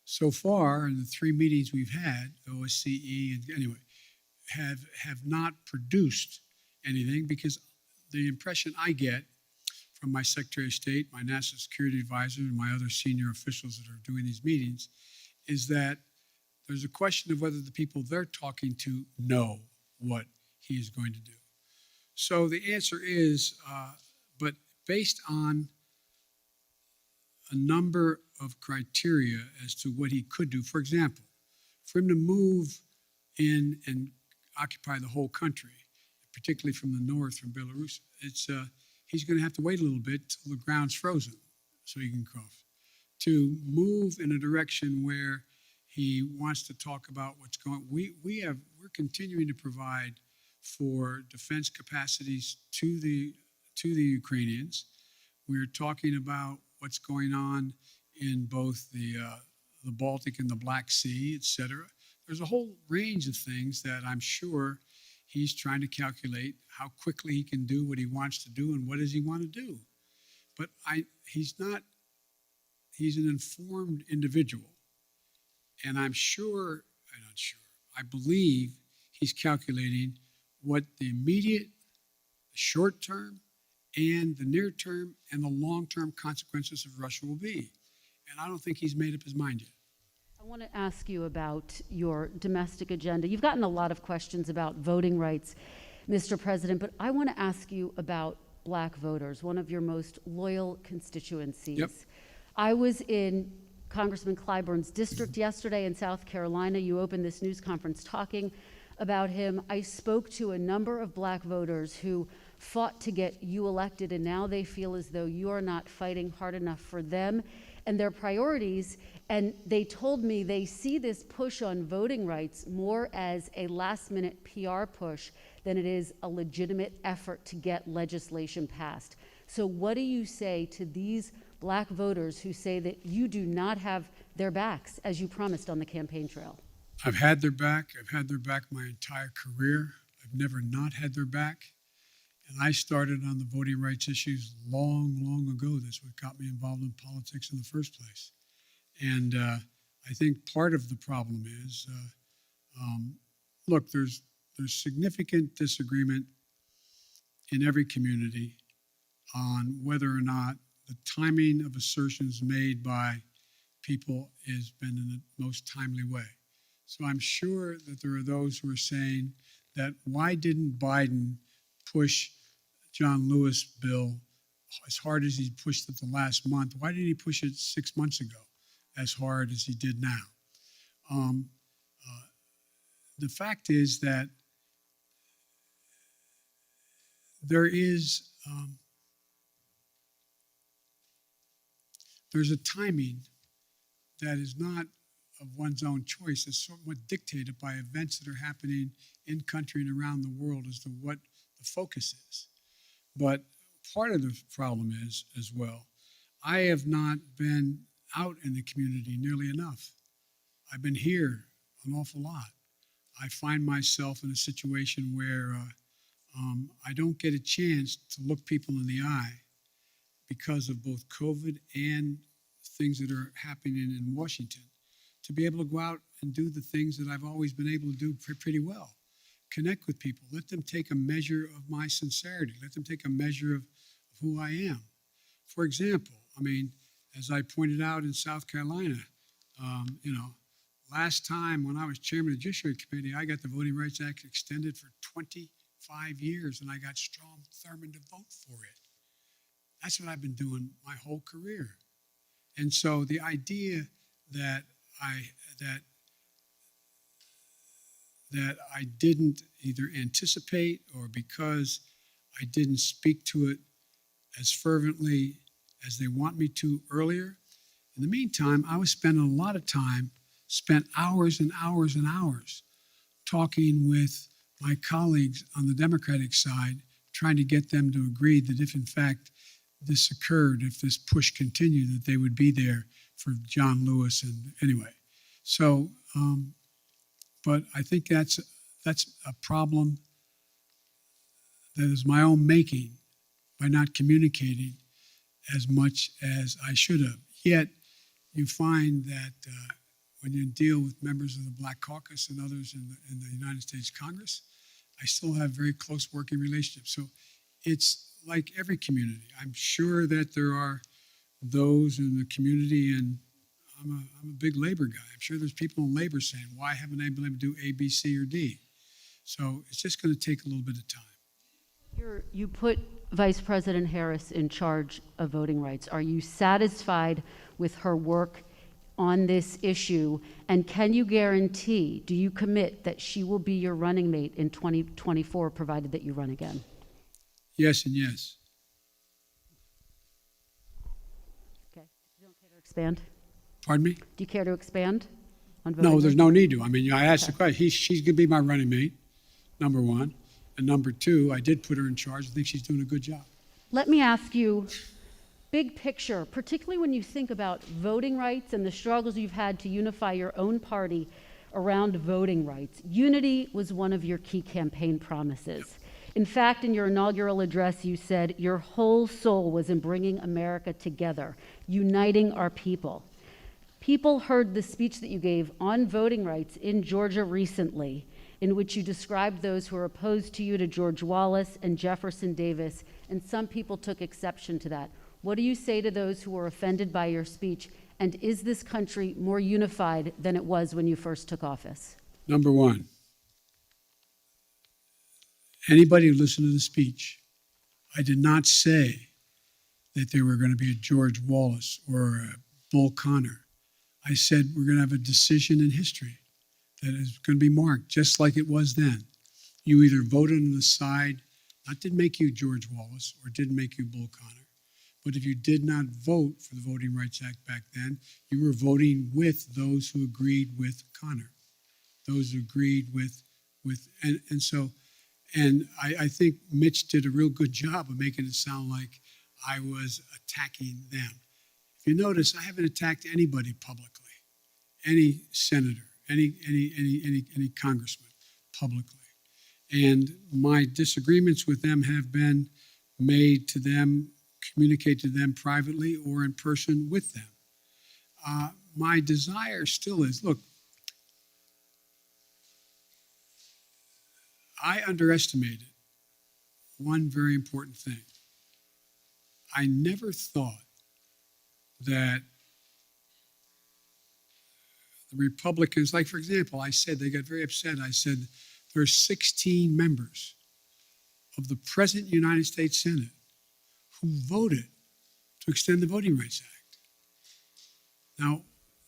S1: So far, in the 3 meetings we've had, OSCE, and anyway, have not produced anything, because the impression I get from my Secretary of State, my National Security Advisor, and my other senior officials that are doing these meetings is that there's a question of whether the people they're talking to know what he is going to do. So the answer is, but based on a number of criteria as to what he could do. For example, for him to move in and occupy the whole country, particularly from the north, from Belarus, he's going to have to wait a little bit till the ground's frozen so he can cross. To move in a direction where he wants to talk about what's going. We're continuing to provide for defense capacities to the Ukrainians. We're talking about what's going on in both the Baltic and the Black Sea, et cetera. There's a whole range of things that I'm sure he's trying to calculate how quickly he can do what he wants to do and what does he want to do. But he's an informed individual. And I believe he's calculating what the immediate, short term, and the near term and the long term consequences of Russia will be. And I don't think he's made up his mind yet.
S4: I want to ask you about your domestic agenda. You've gotten a lot of questions about voting rights, Mr. President, but I want to ask you about Black voters, one of your most loyal constituencies.
S1: Yep.
S4: I was in Congressman Clyburn's district yesterday in South Carolina. You opened this news conference talking about him. I spoke to a number of Black voters who fought to get you elected, and now they feel as though you are not fighting hard enough for them and their priorities. And they told me they see this push on voting rights more as a last-minute PR push than it is a legitimate effort to get legislation passed. So what do you say to these Black voters who say that you do not have their backs, as you promised on the campaign trail?
S1: I've had their back. I've had their back my entire career. I've never not had their back. And I started on the voting rights issues long, long ago. That's what got me involved in politics in the first place. And I think part of the problem is, look, there's significant disagreement in every community on whether or not the timing of assertions made by people has been in the most timely way. So I'm sure that there are those who are saying that why didn't Biden push John Lewis bill as hard as he pushed it the last month? Why didn't he push it 6 months ago as hard as he did now? The fact is that there's a timing that is not of one's own choice. It's somewhat dictated by events that are happening in country and around the world as to what the focus is. But part of the problem is, as well, I have not been out in the community nearly enough. I've been here an awful lot. I find myself in a situation where I don't get a chance to look people in the eye because of both COVID and things that are happening in Washington, to be able to go out and do the things that I've always been able to do pretty well. Connect with people, let them take a measure of my sincerity, let them take a measure of who I am. For example, I mean, as I pointed out in South Carolina, last time when I was chairman of the Judiciary Committee, I got the Voting Rights Act extended for 25 years, and I got Strom Thurmond to vote for it. That's what I've been doing my whole career. And so the idea that I didn't either anticipate or because I didn't speak to it as fervently as they want me to earlier. In the meantime, I was spending a lot of time, spent hours and hours and hours talking with my colleagues on the Democratic side, trying to get them to agree that if in fact this occurred, if this push continued, that they would be there for John Lewis. And anyway, so, but I think that's a problem that is my own making by not communicating as much as I should have. Yet you find that when you deal with members of the Black Caucus and others in the United States Congress, I still have very close working relationships. So it's like every community. I'm sure that there are those in the community, and I'm a big labor guy. I'm sure there's people in labor saying, why haven't I been able to do A, B, C, or D? So it's just going to take a little bit of time.
S4: You put Vice President Harris in charge of voting rights. Are you satisfied with her work on this issue? And can you guarantee, do you commit that she will be your running mate in 2024, provided that you run again?
S1: Yes and yes.
S4: Okay. You don't care to expand?
S1: Pardon me?
S4: Do you care to expand on voting?
S1: No, there's no need to. I mean, I asked the question. She's going to be my running mate, number one. And number two, I did put her in charge. I think she's doing a good job.
S4: Let me ask you, big picture, particularly when you think about voting rights and the struggles you've had to unify your own party around voting rights. Unity was one of your key campaign promises. In fact, in your inaugural address, you said your whole soul was in bringing America together, uniting our people. People heard the speech that you gave on voting rights in Georgia recently, in which you described those who are opposed to you to George Wallace and Jefferson Davis, and some people took exception to that. What do you say to those who were offended by your speech, and is this country more unified than it was when you first took office?
S1: Number one, anybody who listened to the speech, I did not say that there were going to be a George Wallace or a Bull Connor. I said we're going to have a decision in history that is going to be marked just like it was then. You either voted on the side that didn't make you George Wallace or didn't make you Bull Connor. But if you did not vote for the Voting Rights Act back then, you were voting with those who agreed with Connor, those who agreed with and I think Mitch did a real good job of making it sound like I was attacking them. If you notice, I haven't attacked anybody publicly, any senator, any congressman publicly. And my disagreements with them have been made to them, communicated to them privately or in person with them. My desire still is, look, I underestimated one very important thing. I never thought that the Republicans, like for example, I said, they got very upset. I said, there are 16 members of the present United States Senate who voted to extend the Voting Rights Act. Now,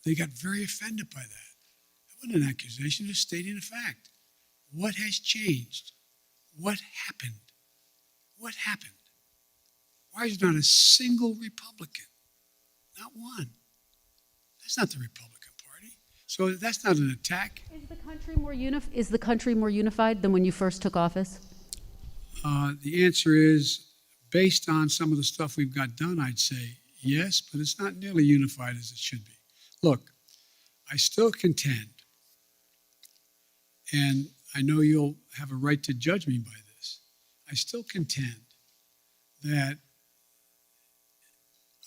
S1: they got very offended by that. That wasn't an accusation, just stating a fact. What has changed? What happened? What happened? Why is there not a single Republican? Not one. That's not the Republican Party. So that's not an attack.
S4: Is the country more unified than when you first took office?
S1: The answer is, based on some of the stuff we've got done, I'd say yes, but it's not nearly unified as it should be. Look, I still contend, and I know you'll have a right to judge me by this, I still contend that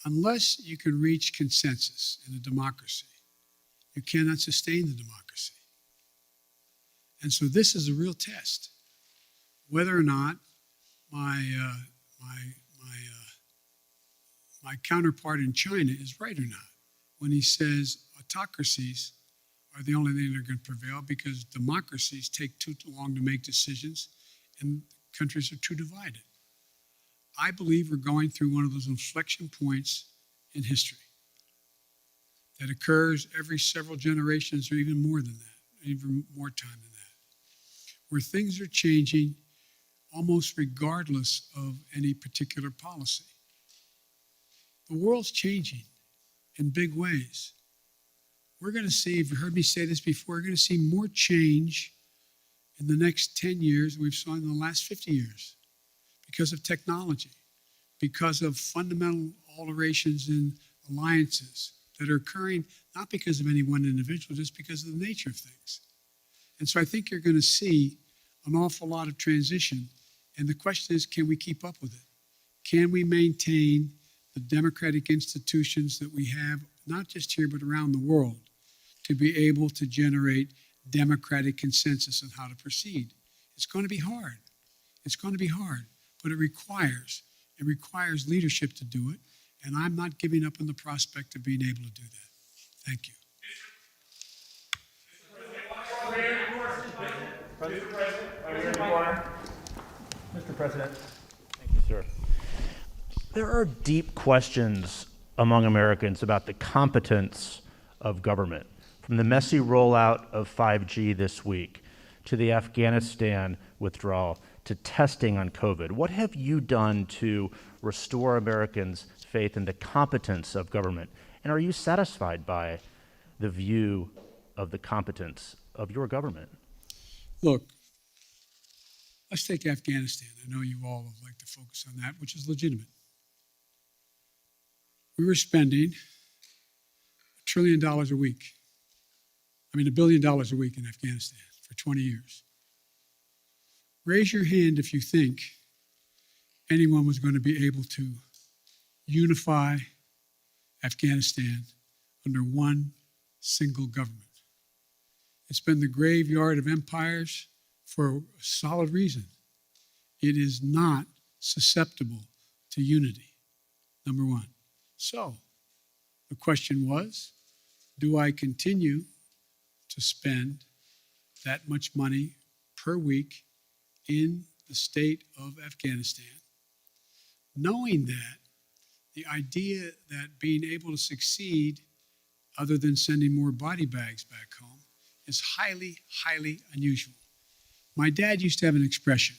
S1: unless you can reach consensus in a democracy, you cannot sustain the democracy. And so this is a real test, whether or not my counterpart in China is right or not when he says autocracies are the only thing that are going to prevail because democracies take too long to make decisions and countries are too divided. I believe we're going through one of those inflection points in history that occurs every several generations or even more than that, even more time than that, where things are changing almost regardless of any particular policy. The world's changing in big ways. We're going to see, if you heard me say this before, we're going to see more change in the next 10 years than we've seen in the last 50 years because of technology, because of fundamental alterations in alliances that are occurring, not because of any one individual, just because of the nature of things. And so I think you're going to see an awful lot of transition. And the question is, can we keep up with it? Can we maintain the democratic institutions that we have, not just here, but around the world, to be able to generate democratic consensus on how to proceed? It's going to be hard. It's going to be hard, but it requires leadership to do it. And I'm not giving up on the prospect of being able to do that. Thank you.
S11: Mr. President. Thank you, sir. There are deep questions among Americans about the competence of government, from the messy rollout of 5G this week to the Afghanistan withdrawal to testing on COVID. What have you done to restore Americans' faith in the competence of government? And are you satisfied by the view of the competence of your government?
S1: Look, let's take Afghanistan. I know you all would like to focus on that, which is legitimate. We were spending $1 trillion a week. $1 billion a week in Afghanistan for 20 years. Raise your hand if you think anyone was going to be able to unify Afghanistan under one single government. It's been the graveyard of empires for a solid reason. It is not susceptible to unity, number one. So the question was, do I continue to spend that much money per week in the state of Afghanistan, knowing that the idea that being able to succeed, other than sending more body bags back home, is highly, highly unusual. My dad used to have an expression.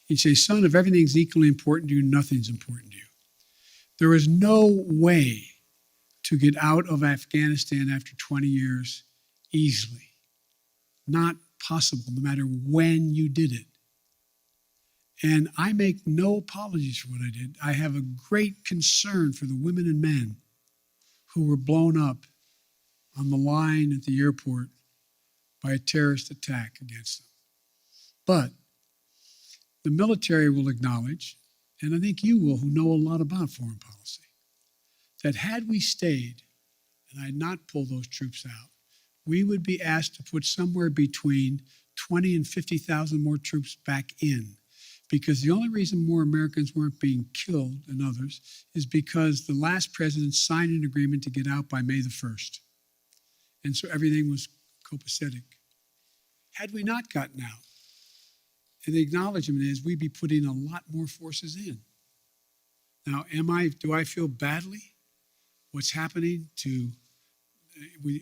S1: He'd say, son, if everything's equally important to you, nothing's important to you. There is no way to get out of Afghanistan after 20 years easily. Not possible, no matter when you did it. And I make no apologies for what I did. I have a great concern for the women and men who were blown up on the line at the airport by a terrorist attack against them. But the military will acknowledge, and I think you will, who know a lot about foreign policy, that had we stayed and I had not pulled those troops out, we would be asked to put somewhere between 20 and 50,000 more troops back in, Because the only reason more Americans weren't being killed than others is because the last president signed an agreement to get out by May the 1st. And so everything was copacetic. Had we not gotten out, and the acknowledgement is we'd be putting a lot more forces in. Now, do I feel badly what's happening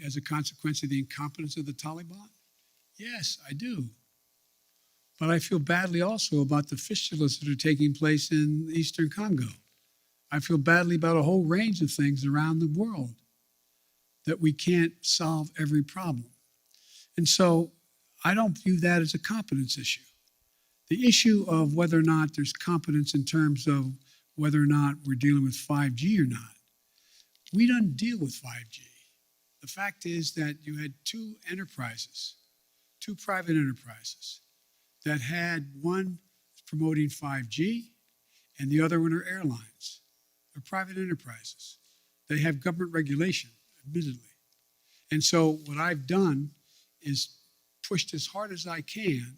S1: as a consequence of the incompetence of the Taliban? Yes, I do. But I feel badly also about the fistulas that are taking place in Eastern Congo. I feel badly about a whole range of things around the world that we can't solve every problem. And so I don't view that as a competence issue. The issue of whether or not there's competence in terms of whether or not we're dealing with 5G or not, we don't deal with 5G. The fact is that you had two private enterprises, that had one promoting 5G and the other one are airlines. They're private enterprises. They have government regulation, admittedly. And so what I've done is pushed as hard as I can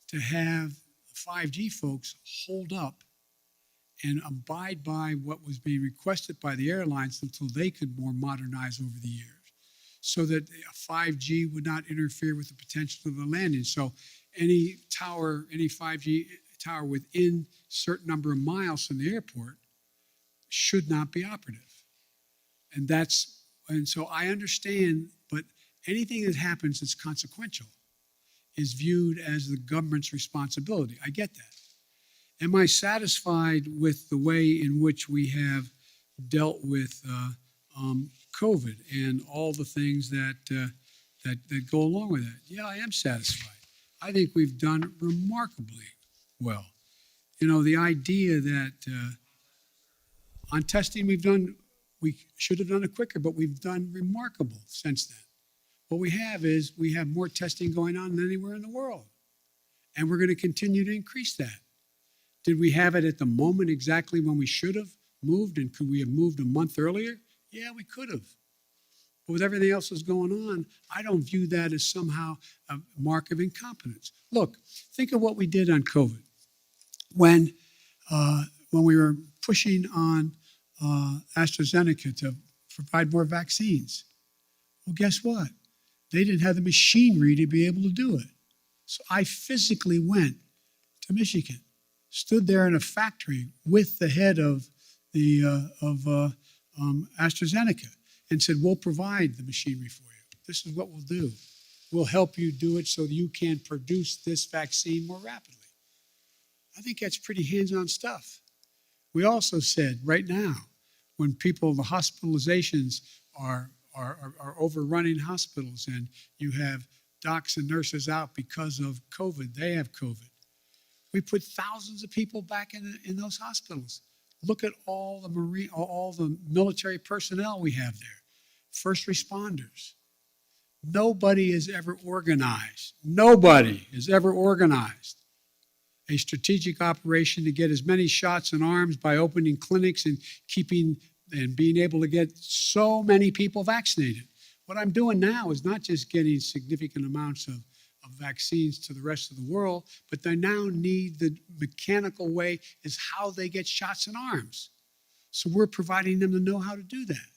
S1: to have 5G folks hold up and abide by what was being requested by the airlines until they could more modernize over the years, so that 5G would not interfere with the potential of the landing. So any 5G tower within a certain number of miles from the airport should not be operative. And so I understand, but anything that happens that's consequential is viewed as the government's responsibility. I get that. Am I satisfied with the way in which we have dealt with COVID and all the things that go along with that? Yeah, I am satisfied. I think we've done remarkably well. You know, the idea that on testing we should have done it quicker, but we've done remarkable since then. What we have more testing going on than anywhere in the world. And we're going to continue to increase that. Did we have it at the moment exactly when we should have moved, and could we have moved a month earlier? Yeah, we could have. But with everything else that's going on, I don't view that as somehow a mark of incompetence. Look, think of what we did on COVID. When we were pushing on AstraZeneca to provide more vaccines, well, guess what? They didn't have the machinery to be able to do it. So I physically went to Michigan, stood there in a factory with the head of AstraZeneca and said, we'll provide the machinery for you. This is what we'll do. We'll help you do it so that you can produce this vaccine more rapidly. I think that's pretty hands-on stuff. We also said right now, when the hospitalizations are overrunning hospitals and you have docs and nurses out because of COVID, they have COVID. We put thousands of people back in those hospitals. Look at all the military personnel we have there, first responders. Nobody has ever organized a strategic operation to get as many shots in arms by opening clinics and being able to get so many people vaccinated. What I'm doing now is not just getting significant amounts of vaccines to the rest of the world, but they now need the mechanical way is how they get shots in arms. So we're providing them to know how to do that.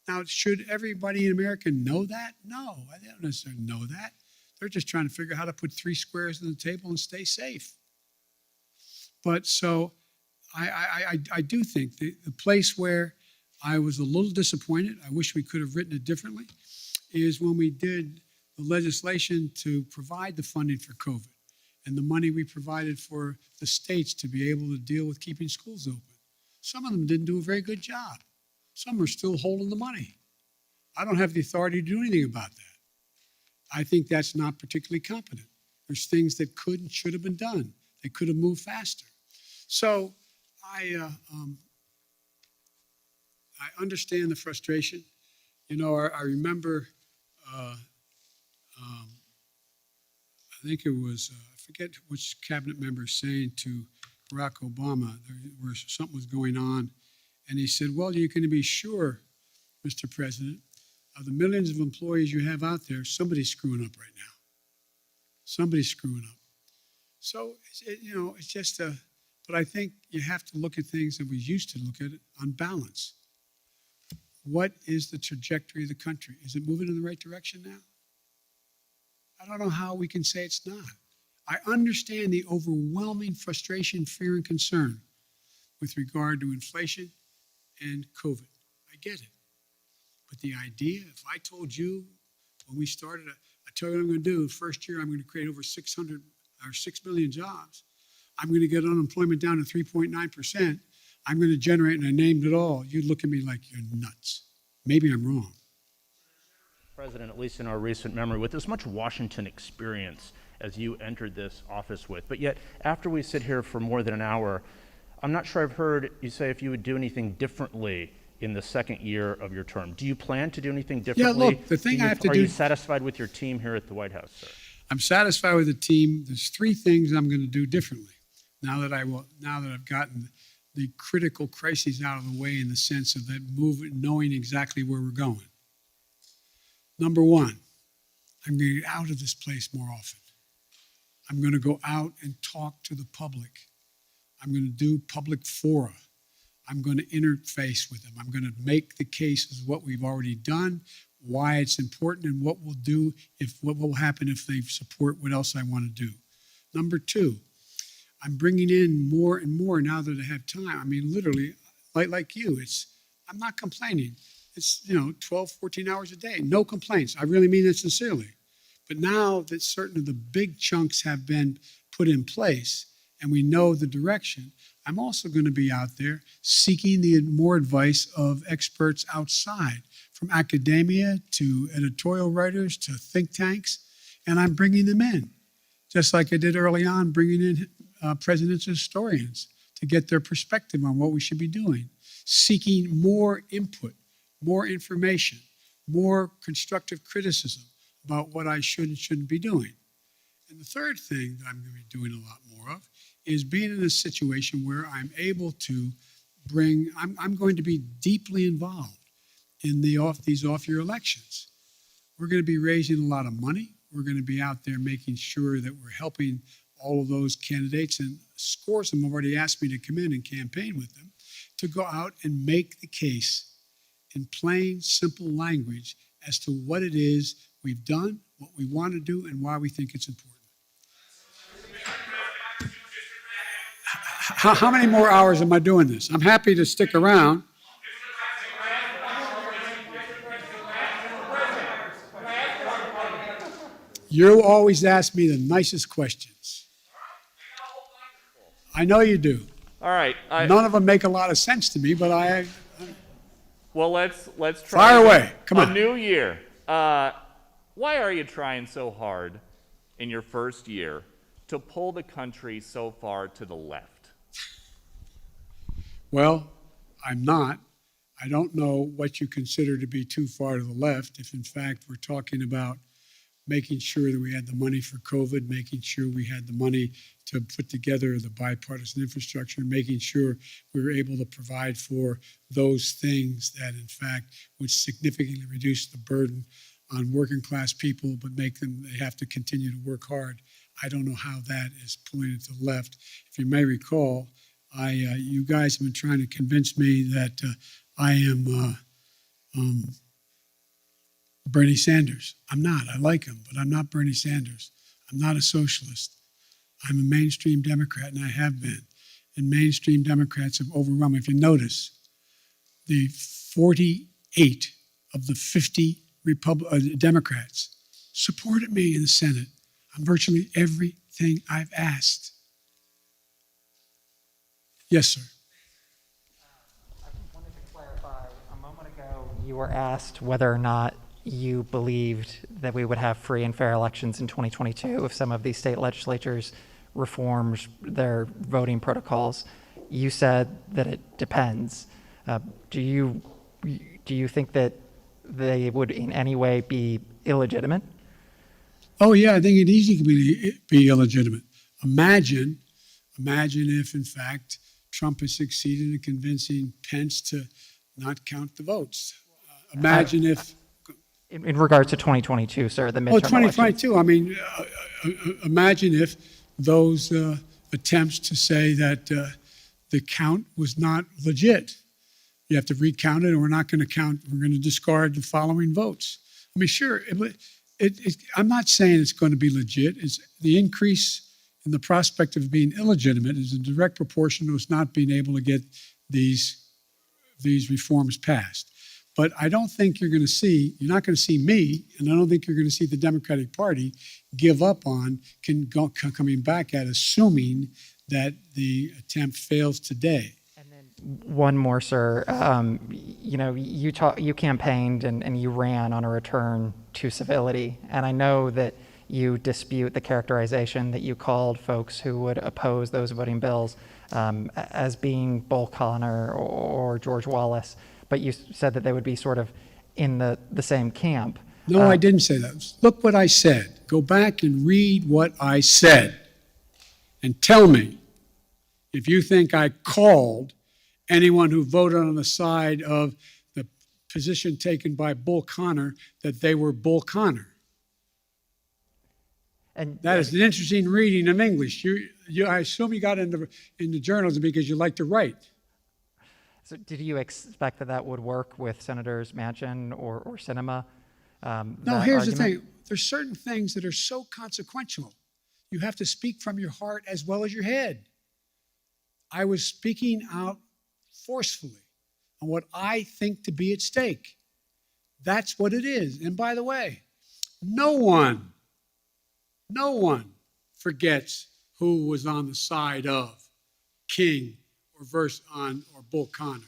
S1: Now, should everybody in America know that? No, I don't necessarily know that. They're just trying to figure out how to put 3 squares on the table and stay safe. But so I do think the place where I was a little disappointed, I wish we could have written it differently, is when we did the legislation to provide the funding for COVID and the money we provided for the states to be able to deal with keeping schools open. Some of them didn't do a very good job. Some are still holding the money. I don't have the authority to do anything about that. I think that's not particularly competent. There's things that could and should have been done. They could have moved faster. So I understand the frustration. You know, I remember, I think it was, I forget which cabinet member saying to Barack Obama, where something was going on, and he said, well, you're going to be sure, Mr. President, of the millions of employees you have out there, somebody's screwing up right now. Somebody's screwing up. So, it's just but I think you have to look at things that we used to look at it on balance. What is the trajectory of the country? Is it moving in the right direction now? I don't know how we can say it's not. I understand the overwhelming frustration, fear, and concern with regard to inflation and COVID. I get it. But the idea, if I told you when we started, I tell you what I'm going to do, first year I'm going to create over 6 million jobs. I'm going to get unemployment down to 3.9%. I'm going to generate, and I named it all. You look at me like you're nuts. Maybe I'm wrong.
S11: President, at least in our recent memory, with as much Washington experience as you entered this office with, but yet after we sit here for more than an hour, I'm not sure I've heard you say if you would do anything differently in the second year of your term. Do you plan to do anything differently?
S1: Yeah, look, the thing I have to do...
S11: Are you satisfied with your team here at the White House, sir?
S1: I'm satisfied with the team. There's 3 things I'm going to do differently now that I've gotten the critical crises out of the way in the sense of that knowing exactly where we're going. Number 1, I'm going to get out of this place more often. I'm going to go out and talk to the public. I'm going to do public fora. I'm going to interface with them. I'm going to make the case as what we've already done, why it's important, and what will happen if they support what else I want to do. Number 2, I'm bringing in more and more now that I have time. I mean, literally, like you, I'm not complaining. It's 12, 14 hours a day, no complaints. I really mean that sincerely. But now that certain of the big chunks have been put in place and we know the direction, I'm also going to be out there seeking more advice of experts outside, from academia to editorial writers to think tanks, and I'm bringing them in, just like I did early on, bringing in presidential historians to get their perspective on what we should be doing, seeking more input, more information, more constructive criticism about what I should and shouldn't be doing. And the third thing that I'm going to be doing a lot more of is being in a situation where I'm able to I'm going to be deeply involved in these off-year elections. We're going to be raising a lot of money. We're going to be out there making sure that we're helping all of those candidates, and scores of them have already asked me to come in and campaign with them, to go out and make the case in plain, simple language as to what it is we've done, what we want to do, and why we think it's important. How many more hours am I doing this? I'm happy to stick around. You always ask me the nicest questions. I know you do.
S12: All right.
S1: None of them make a lot of sense to me, but
S12: Well, let's try.
S1: Fire away. Come on.
S12: A new year. Why are you trying so hard in your first year to pull the country so far to the left?
S1: Well, I'm not. I don't know what you consider to be too far to the left. If in fact we're talking about making sure that we had the money for COVID, making sure we had the money to put together the bipartisan infrastructure, making sure we were able to provide for those things that in fact would significantly reduce the burden on working class people, but they have to continue to work hard. I don't know how that is pulling it to the left. If you may recall, you guys have been trying to convince me that I am Bernie Sanders. I'm not. I like him, but I'm not Bernie Sanders. I'm not a socialist. I'm a mainstream Democrat, and I have been. And mainstream Democrats have overwhelmed me. If you notice, the 48 of the 50 Democrats supported me in the Senate on virtually everything I've asked. Yes, sir.
S13: I just wanted to clarify, a moment ago, you were asked whether or not you believed that we would have free and fair elections in 2022 if some of these state legislatures reformed their voting protocols. You said that it depends. Do you think that they would in any way be illegitimate?
S1: Oh, yeah, I think it easily could be illegitimate. Imagine if, in fact, Trump has succeeded in convincing Pence to not count the votes. Imagine if...
S13: In regards to 2022, sir, the midterm
S1: 2022.
S13: elections.
S1: I mean, imagine if those attempts to say that the count was not legit. You have to recount it, and we're not going to count. We're going to discard the following votes. I mean, sure, I'm not saying it's going to be legit. It's the increase in the prospect of being illegitimate is in direct proportion to us not being able to get these reforms passed. But I don't think you're not going to see me, and I don't think you're going to see the Democratic Party give up on coming back at assuming that the attempt fails today.
S13: One more, sir. You campaigned and you ran on a return to civility, and I know that you dispute the characterization that you called folks who would oppose those voting bills as being Bull Connor or George Wallace, but you said that they would be sort of in the same camp.
S1: No, I didn't say that. Look what I said. Go back and read what I said and tell me if you think I called anyone who voted on the side of the position taken by Bull Connor that they were Bull Connor. And that is an interesting reading of English. I assume you got into journalism because you like to write.
S13: So did you expect that would work with Senators Manchin or Sinema?
S1: No, here's the thing. There's certain things that are so consequential. You have to speak from your heart as well as your head. I was speaking out forcefully on what I think to be at stake. That's what it is. And by the way, no one forgets who was on the side of King or Bull Connor.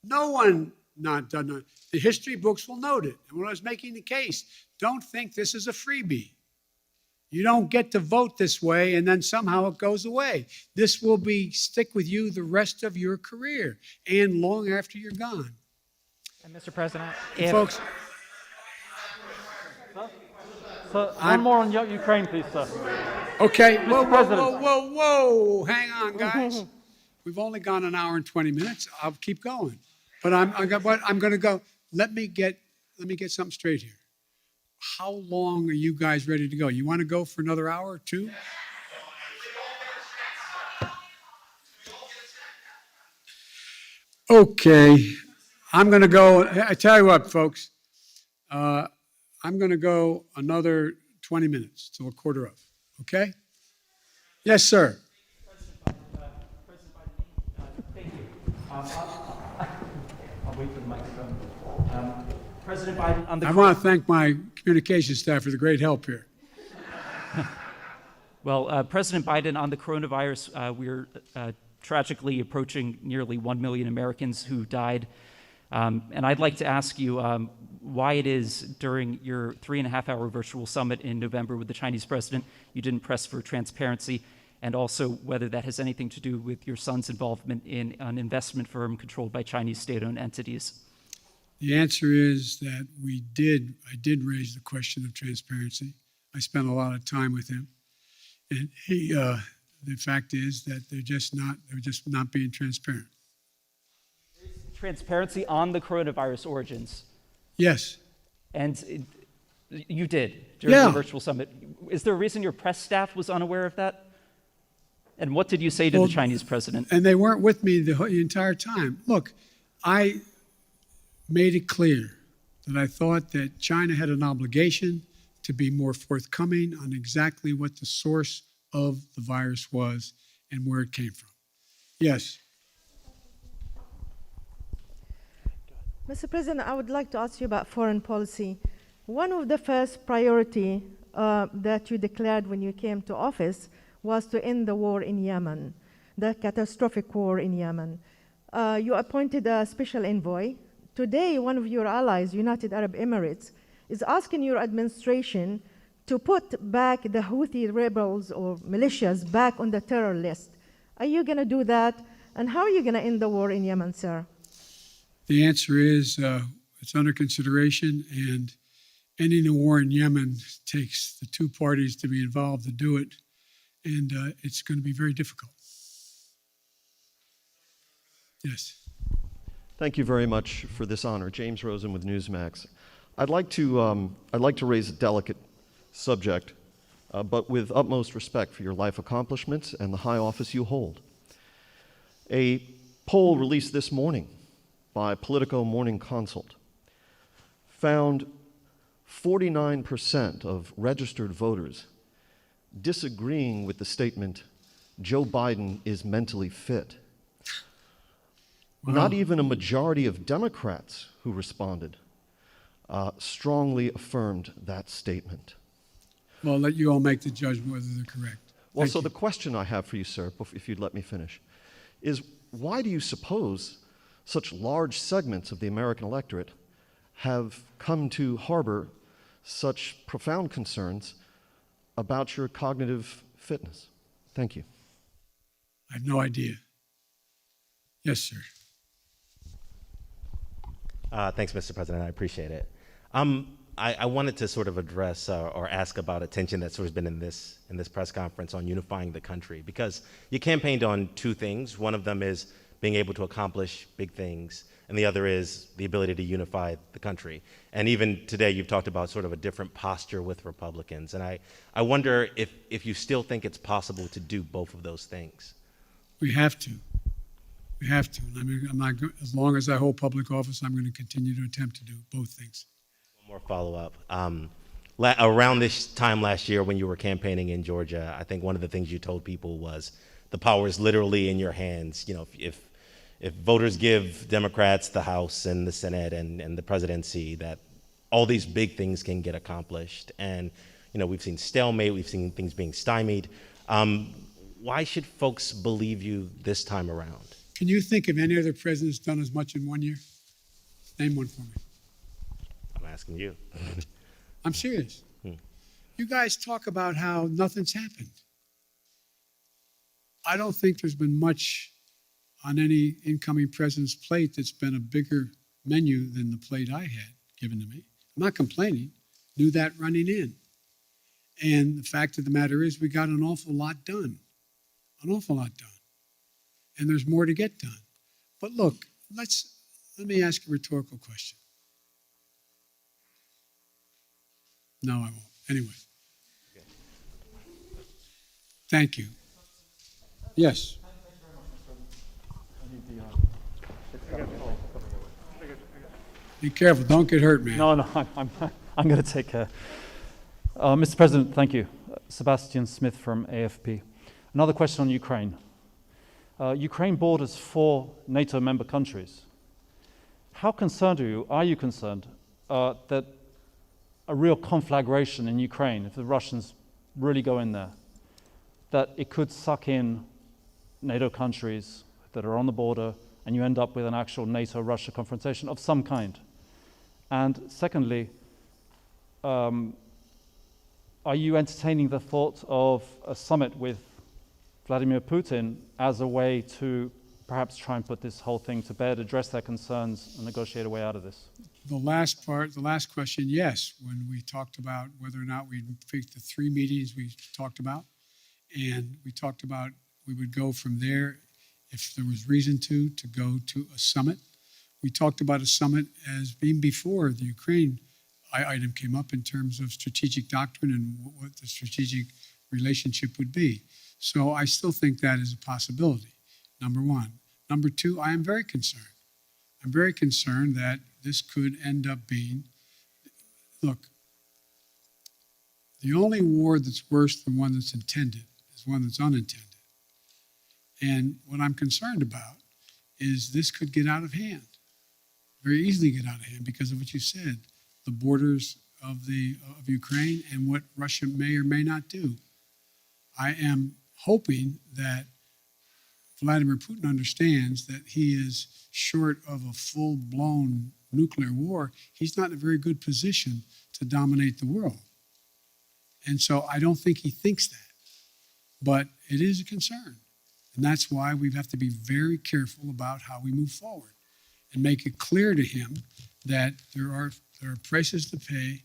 S1: No one not done that. The history books will note it. And when I was making the case, don't think this is a freebie. You don't get to vote this way and then somehow it goes away. This will stick with you the rest of your career and long after you're gone.
S13: And Mr. President,
S1: folks,
S14: sir, one more on Ukraine, please, sir.
S1: Okay, whoa, hang on, guys. We've only gone an hour and 20 minutes. I'll keep going. But I'm going to go. Let me get something straight here. How long are you guys ready to go? You want to go for another hour or two? Okay, I'm going to go. I tell you what, folks, I'm going to go another 20 minutes till 1:15. Okay? Yes, sir.
S15: Thank you. I'll wait for the microphone. President Biden, on the...
S1: I want to thank my communications staff for the great help here.
S15: Well, President Biden, on the coronavirus, we're tragically approaching nearly 1 million Americans who died. And I'd like to ask you why it is during your 3.5-hour virtual summit in November with the Chinese president you didn't press for transparency, and also whether that has anything to do with your son's involvement in an investment firm controlled by Chinese state-owned entities.
S1: The answer is that I did raise the question of transparency. I spent a lot of time with him. And the fact is that they're just not being transparent.
S15: Transparency on the coronavirus origins.
S1: Yes.
S15: And you did during the virtual summit. Is there a reason your press staff was unaware of that? And what did you say to the Chinese president?
S1: And they weren't with me the entire time. Look, I made it clear that I thought that China had an obligation to be more forthcoming on exactly what the source of the virus was and where it came from. Yes.
S16: Mr. President, I would like to ask you about foreign policy. One of the first priority that you declared when you came to office was to end the war in Yemen, the catastrophic war in Yemen. You appointed a special envoy. Today, one of your allies, United Arab Emirates, is asking your administration to put back the Houthi rebels or militias back on the terror list. Are you going to do that? And how are you going to end the war in Yemen, sir?
S1: The answer is it's under consideration, and ending a war in Yemen takes the two parties to be involved to do it, and it's going to be very difficult. Yes.
S17: Thank you very much for this honor. James Rosen with Newsmax. I'd like to raise a delicate subject but with utmost respect for your life accomplishments and the high office you hold. A poll released this morning by Politico Morning Consult found 49% of registered voters disagreeing with the statement, Joe Biden is mentally fit. Not even a majority of Democrats who responded strongly affirmed that statement.
S1: Well, I'll let you all make the judgment whether they're correct.
S17: Well, so the question I have for you, sir, if you'd let me finish, is why do you suppose such large segments of the American electorate have come to harbor such profound concerns about your cognitive fitness? Thank you.
S1: I have no idea. Yes, sir.
S18: Thanks, Mr. President. I appreciate it. I wanted to sort of address or ask about a tension that's sort of been in this press conference on unifying the country, because you campaigned on two things. One of them is being able to accomplish big things, and the other is the ability to unify the country. And even today, you've talked about sort of a different posture with Republicans. And I wonder if you still think it's possible to do both of those things.
S1: We have to. We have to. I mean, as long as I hold public office, I'm going to continue to attempt to do both things.
S18: One more follow-up. Around this time last year when you were campaigning in Georgia, I think one of the things you told people was the power is literally in your hands. You know, if voters give Democrats the House and the Senate and the presidency, that all these big things can get accomplished. And, you know, we've seen stalemate, we've seen things being stymied. Why should folks believe you this time around?
S1: Can you think of any other president that's done as much in 1 year? Name one for me.
S18: I'm asking you.
S1: I'm serious. You guys talk about how nothing's happened. I don't think there's been much on any incoming president's plate that's been a bigger menu than the plate I had given to me. I'm not complaining. Knew that running in. And the fact of the matter is we got an awful lot done. An awful lot done. And there's more to get done. But look, let me ask a rhetorical question. No, I won't. Anyway. Thank you. Yes. Be careful. Don't get hurt, man.
S14: No, I'm going to take care. Mr. President, thank you. Sebastian Smith from AFP. Another question on Ukraine. Ukraine borders 4 NATO member countries. How concerned are you concerned that a real conflagration in Ukraine, if the Russians really go in there, that it could suck in NATO countries that are on the border and you end up with an actual NATO-Russia confrontation of some kind? And secondly, are you entertaining the thought of a summit with Vladimir Putin as a way to perhaps try and put this whole thing to bed, address their concerns, and negotiate a way out of this?
S1: The last question, yes. When we talked about whether or not we'd pick the 3 meetings we talked about, and we talked about we would go from there if there was reason to go to a summit. We talked about a summit as being before the Ukraine item came up in terms of strategic doctrine and what the strategic relationship would be. So I still think that is a possibility, number one. Number two, I am very concerned. I'm very concerned that this could end up being, look, the only war that's worse than one that's intended is one that's unintended. And what I'm concerned about is this could get out of hand, very easily get out of hand because of what you said, the borders of Ukraine and what Russia may or may not do. I am hoping that Vladimir Putin understands that he is short of a full-blown nuclear war. He's not in a very good position to dominate the world. And so I don't think he thinks that. But it is a concern. And that's why we have to be very careful about how we move forward and make it clear to him that there are prices to pay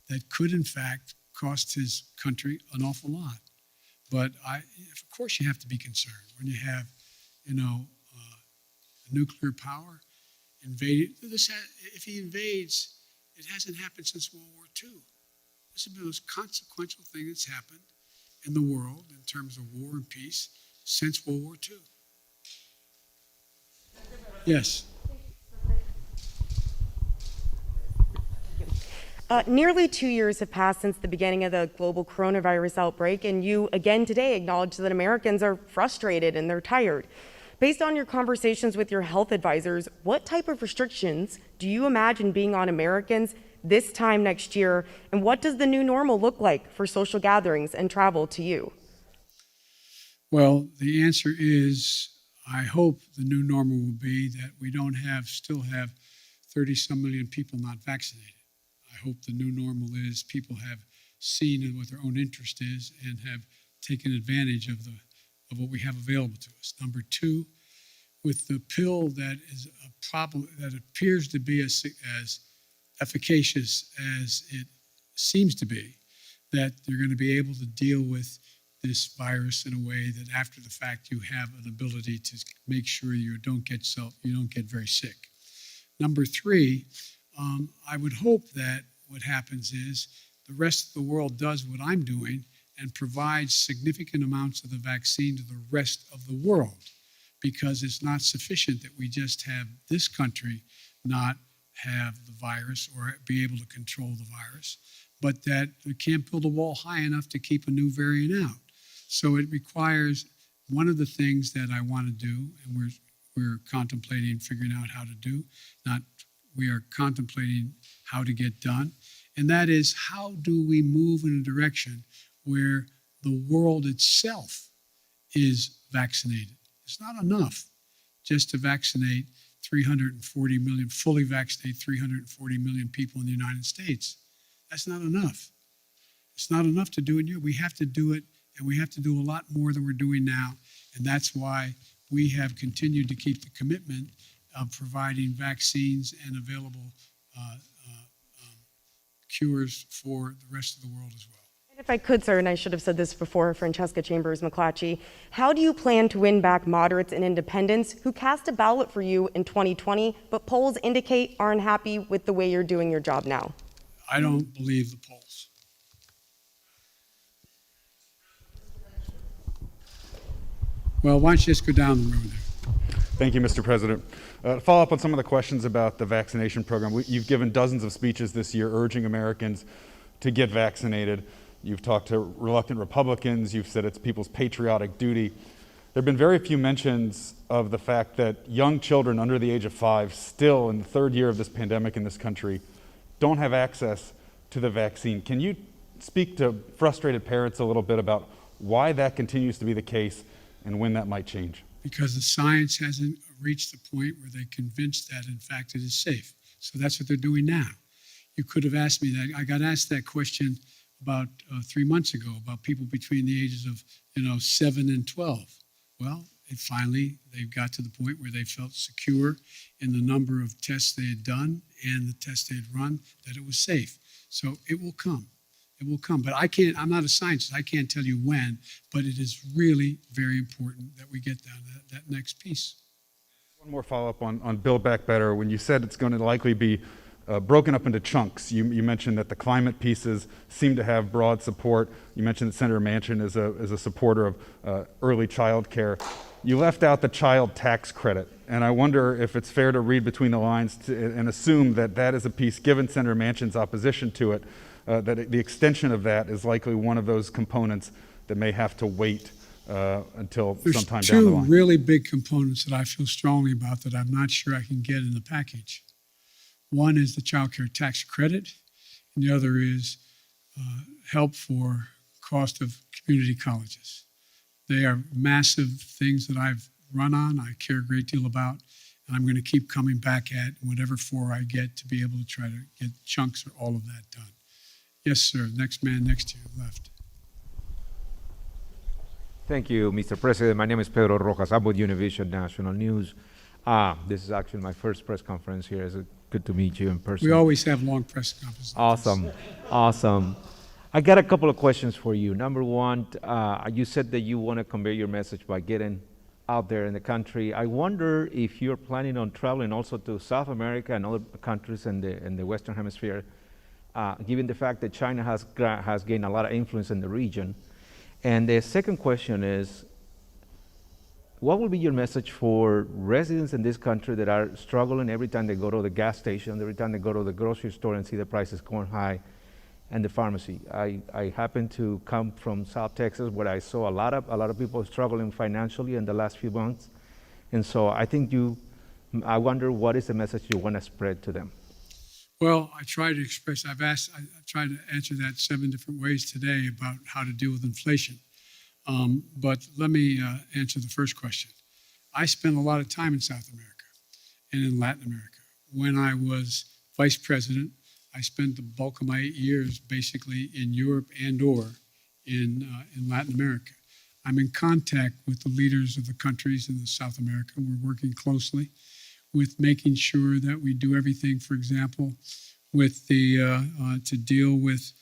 S1: that could, in fact, cost his country an awful lot. But of course you have to be concerned when you have, nuclear power invaded. If he invades, it hasn't happened since World War II. This has been the most consequential thing that's happened in the world in terms of war and peace since World War II. Yes.
S19: Nearly 2 years have passed since the beginning of the global coronavirus outbreak, and you again today acknowledge that Americans are frustrated and they're tired. Based on your conversations with your health advisors, what type of restrictions do you imagine being on Americans this time next year, and what does the new normal look like for social gatherings and travel to you?
S1: Well, the answer is, I hope the new normal will be that we don't still have 30-some million people not vaccinated. I hope the new normal is people have seen what their own interest is and have taken advantage of what we have available to us. Number two, with the pill that is a problem that appears to be as efficacious as it seems to be, that you're going to be able to deal with this virus in a way that after the fact you have an ability to make sure you don't get very sick. Number three, I would hope that what happens is the rest of the world does what I'm doing and provides significant amounts of the vaccine to the rest of the world, because it's not sufficient that we just have this country not have the virus or be able to control the virus, but that we can't build a wall high enough to keep a new variant out. So it requires one of the things that I want to do, and we're contemplating figuring out how to do, we are contemplating how to get done, and that is how do we move in a direction where the world itself is vaccinated. It's not enough just to vaccinate 340 million, fully vaccinate 340 million people in the United States. That's not enough. It's not enough to do it here. We have to do it, and we have to do a lot more than we're doing now, and that's why we have continued to keep the commitment of providing vaccines and available cures for the rest of the world as well.
S19: And if I could, sir, and I should have said this before, Francesca Chambers McClatchy, how do you plan to win back moderates and independents who cast a ballot for you in 2020, but polls indicate aren't happy with the way you're doing your job now?
S1: I don't believe the polls. Well, why don't you just go down the road there?
S20: Thank you, Mr. President. To follow up on some of the questions about the vaccination program, you've given dozens of speeches this year urging Americans to get vaccinated. You've talked to reluctant Republicans. You've said it's people's patriotic duty. There have been very few mentions of the fact that young children under the age of 5, still in the third year of this pandemic in this country, don't have access to the vaccine. Can you speak to frustrated parents a little bit about why that continues to be the case and when that might change?
S1: Because the science hasn't reached the point where they're convinced that, in fact, it is safe. So that's what they're doing now. You could have asked me that. I got asked that question about 3 months ago about people between the ages of 7 and 12. Well, they've got to the point where they felt secure in the number of tests they had done and the tests they had run, that it was safe. So it will come. It will come. But I'm not a scientist. I can't tell you when, but it is really very important that we get down to that next piece.
S20: One more follow-up on Build Back Better. When you said it's going to likely be broken up into chunks, you mentioned that the climate pieces seem to have broad support. You mentioned that Senator Manchin is a supporter of early child care. You left out the child tax credit, and I wonder if it's fair to read between the lines and assume that that is a piece, given Senator Manchin's opposition to it, that the extension of that is likely one of those components that may have to wait until sometime down the line.
S1: There's two really big components that I feel strongly about that I'm not sure I can get in the package. One is the child care tax credit, and the other is help for cost of community colleges. They are massive things that I've run on, I care a great deal about, and I'm going to keep coming back at whatever floor I get to be able to try to get chunks or all of that done. Yes, sir. Next man next to you, left.
S21: Thank you, Mr. President. My name is Pedro Rojas. I'm with Univision National News. This is actually my first press conference here. It's good to meet you in person.
S1: We always have long press conferences.
S21: Awesome. I got a couple of questions for you. Number one, you said that you want to convey your message by getting out there in the country. I wonder if you're planning on traveling also to South America and other countries in the Western Hemisphere, given the fact that China has gained a lot of influence in the region. And the second question is, what will be your message for residents in this country that are struggling every time they go to the gas station, every time they go to the grocery store and see the prices going high, and the pharmacy? I happen to come from South Texas, where I saw a lot of people struggling financially in the last few months, and so I wonder what is the message you want to spread to them?
S1: Well, I try to express, I've tried to answer that 7 different ways today about how to deal with inflation. But let me answer the first question. I spent a lot of time in South America and in Latin America. When I was vice president, I spent the bulk of my 8 years basically in Europe and/or in Latin America. I'm in contact with the leaders of the countries in South America. We're working closely with making sure that we do everything, for example, with to deal with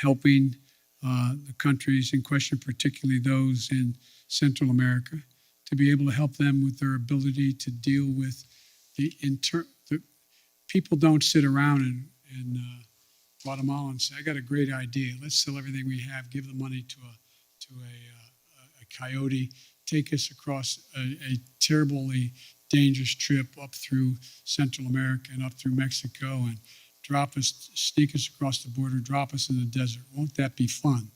S1: helping the countries in question, particularly those in Central America, to be able to help them with their ability to deal with the people don't sit around in Guatemala and say, I got a great idea. Let's sell everything we have, give the money to a coyote, take us across a terribly dangerous trip up through Central America and up through Mexico and sneak us across the border, drop us in the desert. Won't that be fun?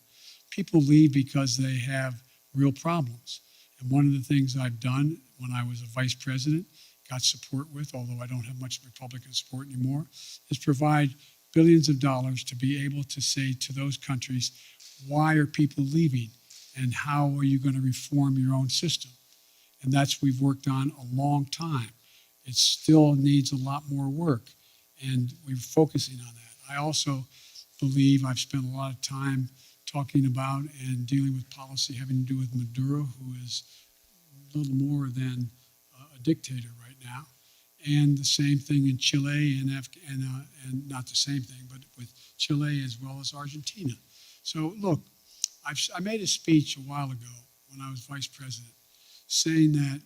S1: People leave because they have real problems. And one of the things I've done when I was a vice president, got support with, although I don't have much Republican support anymore, is provide billions of dollars to be able to say to those countries, why are people leaving? And how are you going to reform your own system? And that's what we've worked on a long time. It still needs a lot more work, and we're focusing on that. I also believe I've spent a lot of time talking about and dealing with policy having to do with Maduro, who is little more than a dictator right now. And the same thing in Chile and not the same thing, but with Chile as well as Argentina. So look, I made a speech a while ago when I was vice president saying that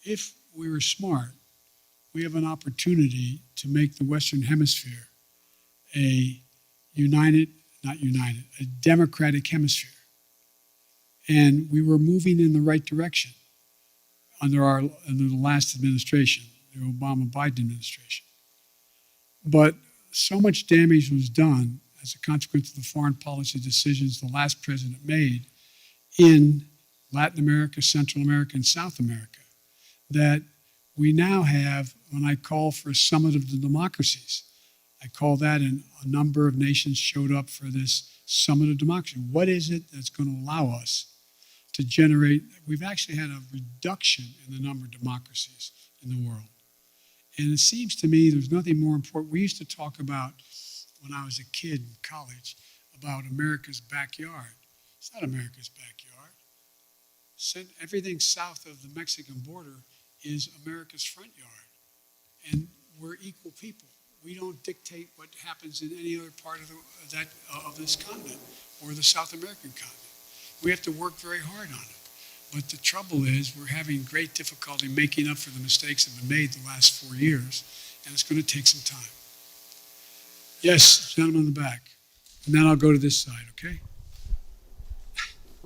S1: if we were smart, we have an opportunity to make the Western Hemisphere a a democratic hemisphere. And we were moving in the right direction under the last administration, the Obama-Biden administration. But so much damage was done as a consequence of the foreign policy decisions the last president made in Latin America, Central America, and South America, that we now have, when I call for a summit of the democracies, I call that, and a number of nations showed up for this summit of democracy. What is it that's going to allow us to generate? We've actually had a reduction in the number of democracies in the world. And it seems to me there's nothing more important. We used to talk about, when I was a kid in college, about America's backyard. It's not America's backyard. Everything south of the Mexican border is America's front yard. And we're equal people. We don't dictate what happens in any other part of this continent or the South American continent. We have to work very hard on it. But the trouble is we're having great difficulty making up for the mistakes that have been made the last 4 years, and it's going to take some time. Yes, gentleman in the back. And then I'll go to this side, okay?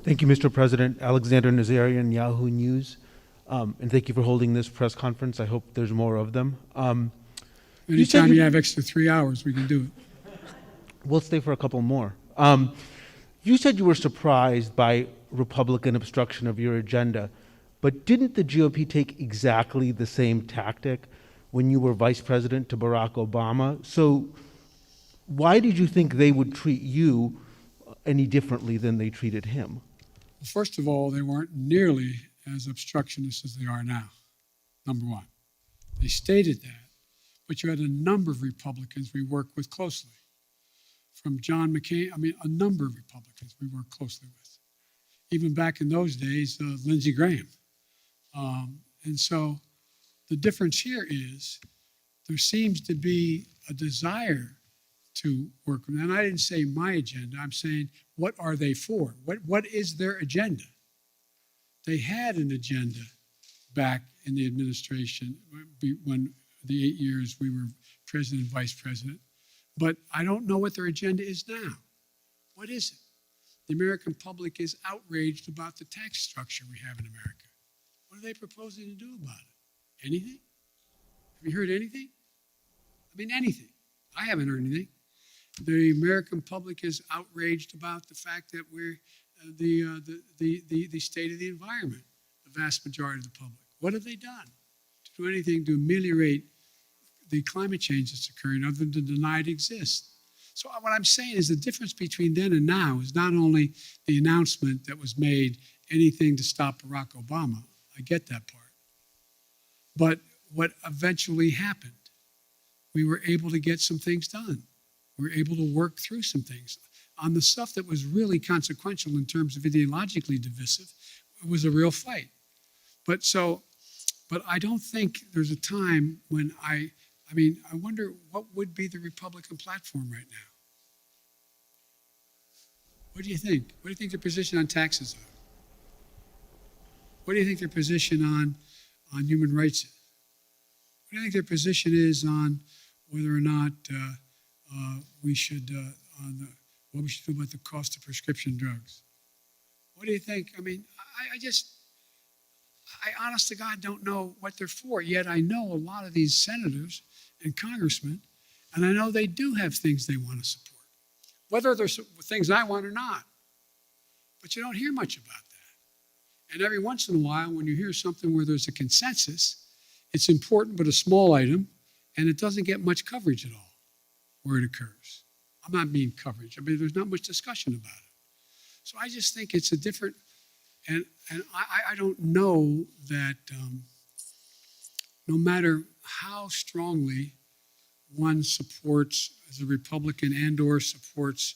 S2: Thank you, Mr. President. Alexander Nazarian, Yahoo News. And thank you for holding this press conference. I hope there's more of them.
S1: Anytime you have extra 3 hours, we can do it.
S2: We'll stay for a couple more. You said you were surprised by Republican obstruction of your agenda, but didn't the GOP take exactly the same tactic when you were vice president to Barack Obama? So why did you think they would treat you any differently than they treated him?
S1: Well, first of all, they weren't nearly as obstructionist as they are now, number one. They stated that, but you had a number of Republicans we worked with closely. From John McCain, a number of Republicans we worked closely with. Even back in those days, Lindsey Graham. And so the difference here is there seems to be a desire to work with them. And I didn't say my agenda, I'm saying what are they for? What is their agenda? They had an agenda back in the administration when the 8 years we were president and vice president. But I don't know what their agenda is now. What is it? The American public is outraged about the tax structure we have in America. What are they proposing to do about it? Anything? Have you heard anything? I mean, anything. I haven't heard anything. The American public is outraged about the fact that we're the state of the environment, the vast majority of the public. What have they done to do anything to ameliorate the climate change that's occurring other than to deny it exists? So what I'm saying is the difference between then and now is not only the announcement that was made, anything to stop Barack Obama. I get that part. But what eventually happened, we were able to get some things done. We were able to work through some things. On the stuff that was really consequential in terms of ideologically divisive, it was a real fight. But I don't think there's a time when I wonder what would be the Republican platform right now. What do you think? What do you think their position on taxes are? What do you think their position on human rights is? What do you think their position is on whether or not we should what we should do about the cost of prescription drugs? What do you think? I mean, I honest to God don't know what they're for, yet I know a lot of these senators and congressmen, and I know they do have things they want to support, whether they're things I want or not. But you don't hear much about that. And every once in a while, when you hear something where there's a consensus, it's important but a small item, and it doesn't get much coverage at all where it occurs. I'm not mean coverage. I mean, there's not much discussion about it. So I just think it's a different, and I don't know that no matter how strongly one supports as a Republican and or supports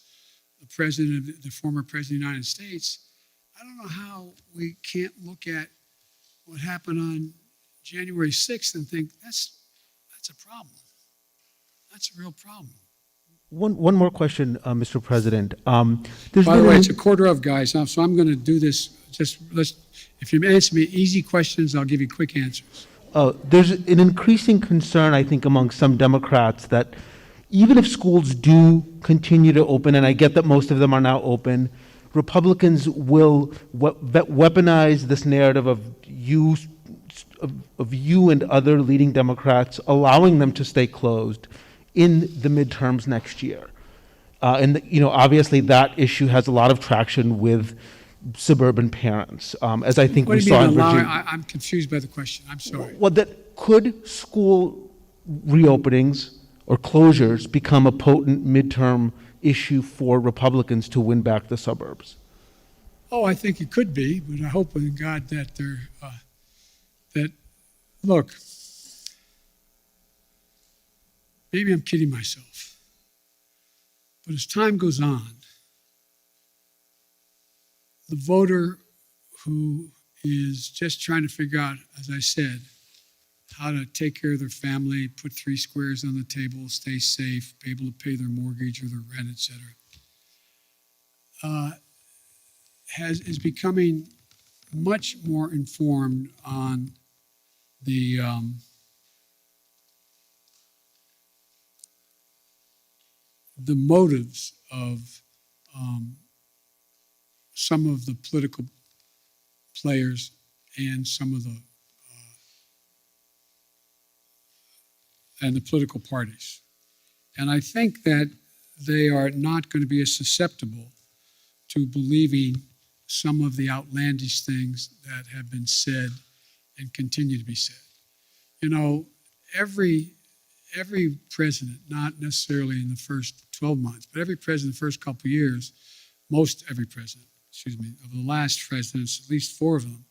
S1: the president, the former president of the United States, I don't know how we can't look at what happened on January 6th and think that's a problem. That's a real problem.
S2: One more question, Mr. President.
S1: By the way, it's a quarter of, guys, so I'm going to do this. If you answer me easy questions, I'll give you quick answers.
S2: There's an increasing concern, I think, among some Democrats that even if schools do continue to open, and I get that most of them are now open, Republicans will weaponize this narrative of you and other leading Democrats, allowing them to stay closed in the midterms next year. And obviously that issue has a lot of traction with suburban parents, as I think we saw in Virginia.
S1: I'm confused by the question. I'm sorry.
S2: Well, could school reopenings or closures become a potent midterm issue for Republicans to win back the suburbs?
S1: Oh, I think it could be, but I hope in God that look, maybe I'm kidding myself, but as time goes on, the voter who is just trying to figure out, as I said, how to take care of their family, put 3 squares on the table, stay safe, be able to pay their mortgage or their rent, et cetera, is becoming much more informed on the motives of some of the political players and some of the political parties. And I think that they are not going to be as susceptible to believing some of the outlandish things that have been said and continue to be said. Every president, not necessarily in the first 12 months, but every president the first couple of years, every president, of the last presidents, at least 4 of them,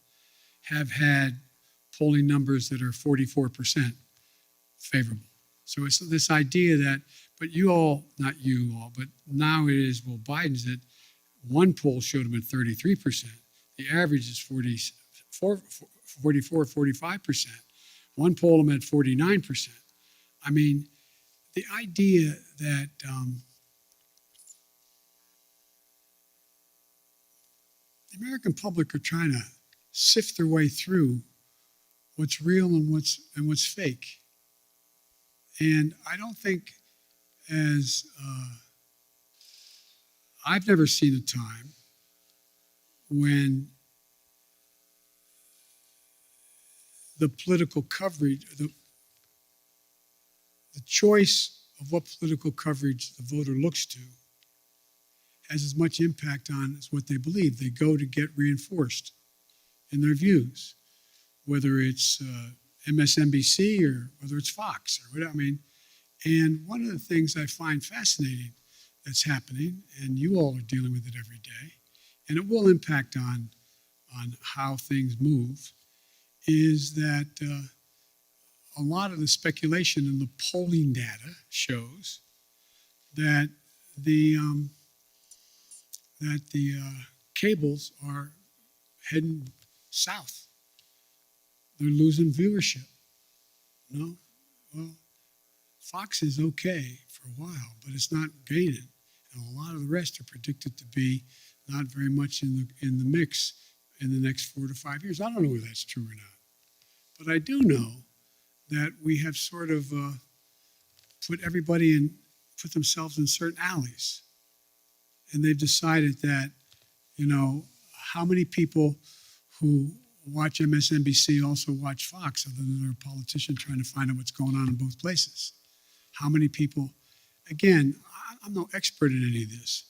S1: have had polling numbers that are 44% favorable. So it's this idea that, but you all, not you all, but now it is, well, Biden's at, one poll showed him at 33%. The average is 44, 45%. One poll him at 49%. I mean, the idea that the American public are trying to sift their way through what's real and what's fake. And I don't think as I've never seen a time when the political coverage, the choice of what political coverage the voter looks to has as much impact on as what they believe. They go to get reinforced in their views, whether it's MSNBC or whether it's Fox or whatever. I mean, and one of the things I find fascinating that's happening, and you all are dealing with it every day, and it will impact on how things move, is that a lot of the speculation in the polling data shows that the cables are heading south. They're losing viewership. No, well, Fox is okay for a while, but it's not gaining, and a lot of the rest are predicted to be not very much in the mix in the next 4 to 5 years. I don't know whether that's true or not, but I do know that we have sort of put themselves in certain alleys, and they've decided that, you know, how many people who watch MSNBC also watch Fox, other than they're a politician trying to find out what's going on in both places. How many people, again, I'm no expert in any of this,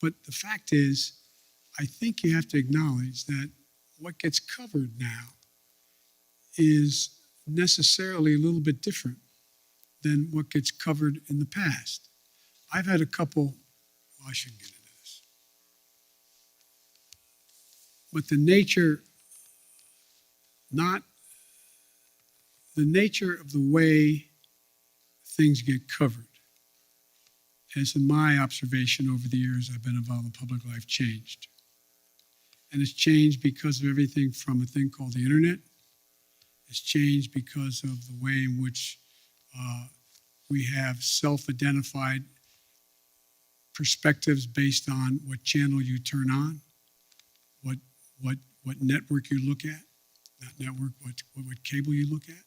S1: but the fact is, I think you have to acknowledge that what gets covered now is necessarily a little bit different than what gets covered in the past. I've had a couple, well, I shouldn't get into this, but the nature of the way things get covered, as in my observation over the years I've been involved in public life, changed. And it's changed because of everything from a thing called the internet. It's changed because of the way in which we have self-identified perspectives based on what channel you turn on, what network you look at, not network, what cable you look at.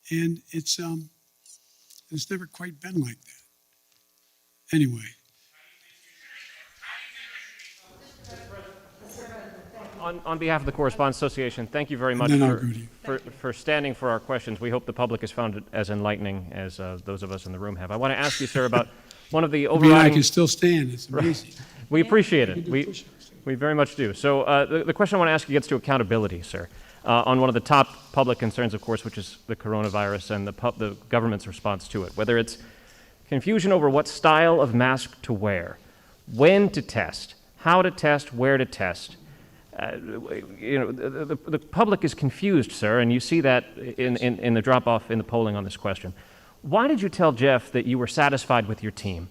S1: And it's never quite been like that. Anyway.
S3: On behalf of the Correspondents Association, thank you very much for standing for our questions. We hope the public has found it as enlightening as those of us in the room have. I want to ask you, sir, about one of the overriding...
S1: I can still stand. It's amazing.
S3: Right. We appreciate it. We very much do. So the question I want to ask you gets to accountability, sir. On one of the top public concerns, of course, which is the coronavirus and the government's response to it, whether it's confusion over what style of mask to wear, when to test, how to test, where to test. The public is confused, sir, and you see that in the drop-off in the polling on this question. Why did you tell Jeff that you were satisfied with your team?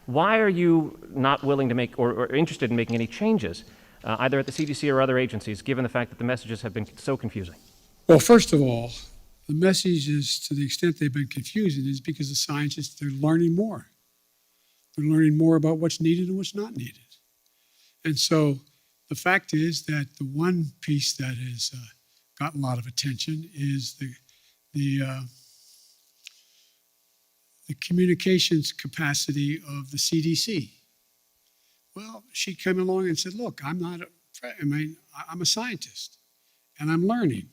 S3: Why are you not willing to make or interested in making any changes, either at the CDC or other agencies, given the fact that the messages have been so confusing?
S1: Well, first of all, the messages, to the extent they've been confusing, is because the scientists, they're learning more. They're learning more about what's needed and what's not needed. And so the fact is that the one piece that has gotten a lot of attention is the communications capacity of the CDC. Well, she came along and said, look, I'm a scientist, and I'm learning.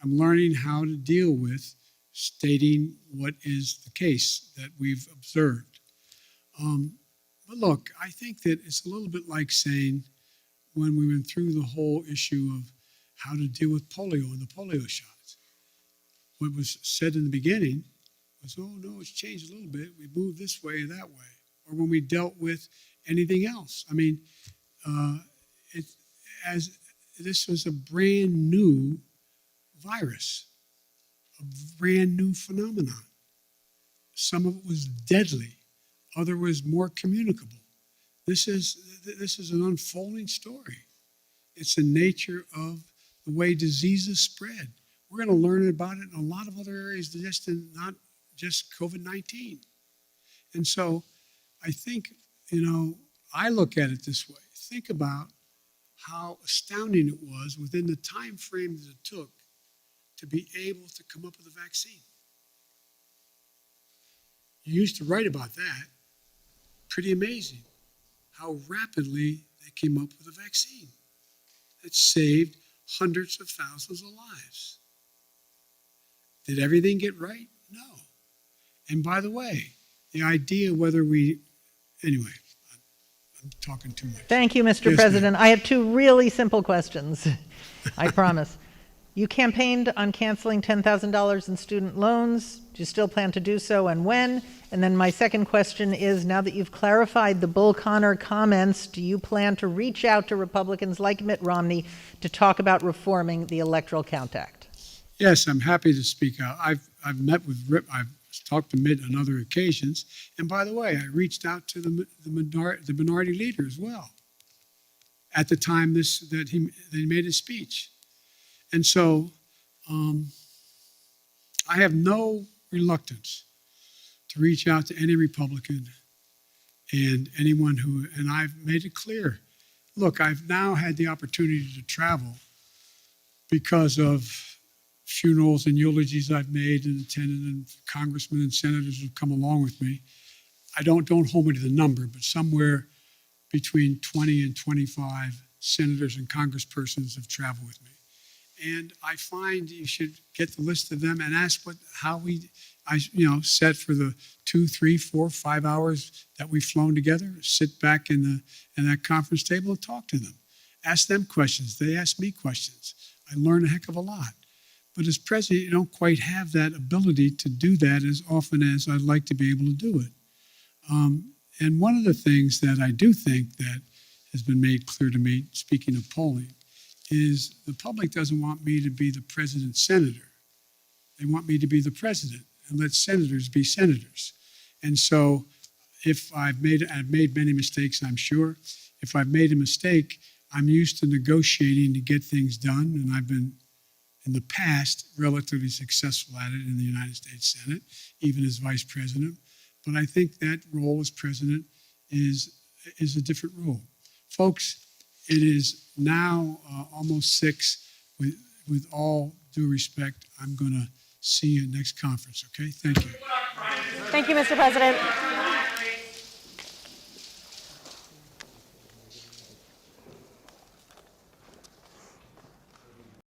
S1: I'm learning how to deal with stating what is the case that we've observed. But look, I think that it's a little bit like saying, when we went through the whole issue of how to deal with polio and the polio shots, what was said in the beginning was, oh no, it's changed a little bit. We moved this way or that way. Or when we dealt with anything else. I mean, this was a brand new virus, a brand new phenomenon. Some of it was deadly, other was more communicable. This is an unfolding story. It's the nature of the way diseases spread. We're going to learn about it in a lot of other areas, not just COVID-19. And so I think, I look at it this way. Think about how astounding it was within the time frame that it took to be able to come up with a vaccine. You used to write about that. Pretty amazing how rapidly they came up with a vaccine that saved hundreds of thousands of lives. Did everything get right? No. And by the way, the idea whether anyway, I'm talking too much.
S5: Thank you, Mr.
S1: Yes,
S5: President.
S1: ma'am.
S5: I have two really simple questions, I promise. You campaigned on canceling $10,000 in student loans. Do you still plan to do so, and when? And then my second question is, now that you've clarified the Bull Connor comments, do you plan to reach out to Republicans like Mitt Romney to talk about reforming the Electoral Count Act?
S1: Yes, I'm happy to speak out. I've met with Rip. I've talked to Mitt on other occasions. And by the way, I reached out to the minority leader as well at the time that he made his speech. And so I have no reluctance to reach out to any Republican and anyone and I've made it clear. Look, I've now had the opportunity to travel because of funerals and eulogies I've made and attended, and congressmen and senators have come along with me. Don't hold me to the number, but somewhere between 20 and 25 senators and congresspersons have traveled with me. And I find you should get the list of them and ask how I set for the 2, 3, 4, 5 hours that we've flown together, sit back in that conference table and talk to them. Ask them questions. They ask me questions. I learn a heck of a lot. But as president, you don't quite have that ability to do that as often as I'd like to be able to do it. And one of the things that I do think that has been made clear to me, speaking of polling, is the public doesn't want me to be the president's senator. They want me to be the president and let senators be senators. And so if I've made many mistakes, I'm sure. If I've made a mistake, I'm used to negotiating to get things done, and I've been, in the past, relatively successful at it in the United States Senate, even as vice president. But I think that role as president is a different role. Folks, it is now almost 6. With all due respect, I'm going to see you next conference, okay? Thank you.
S19: Thank you, Mr. President.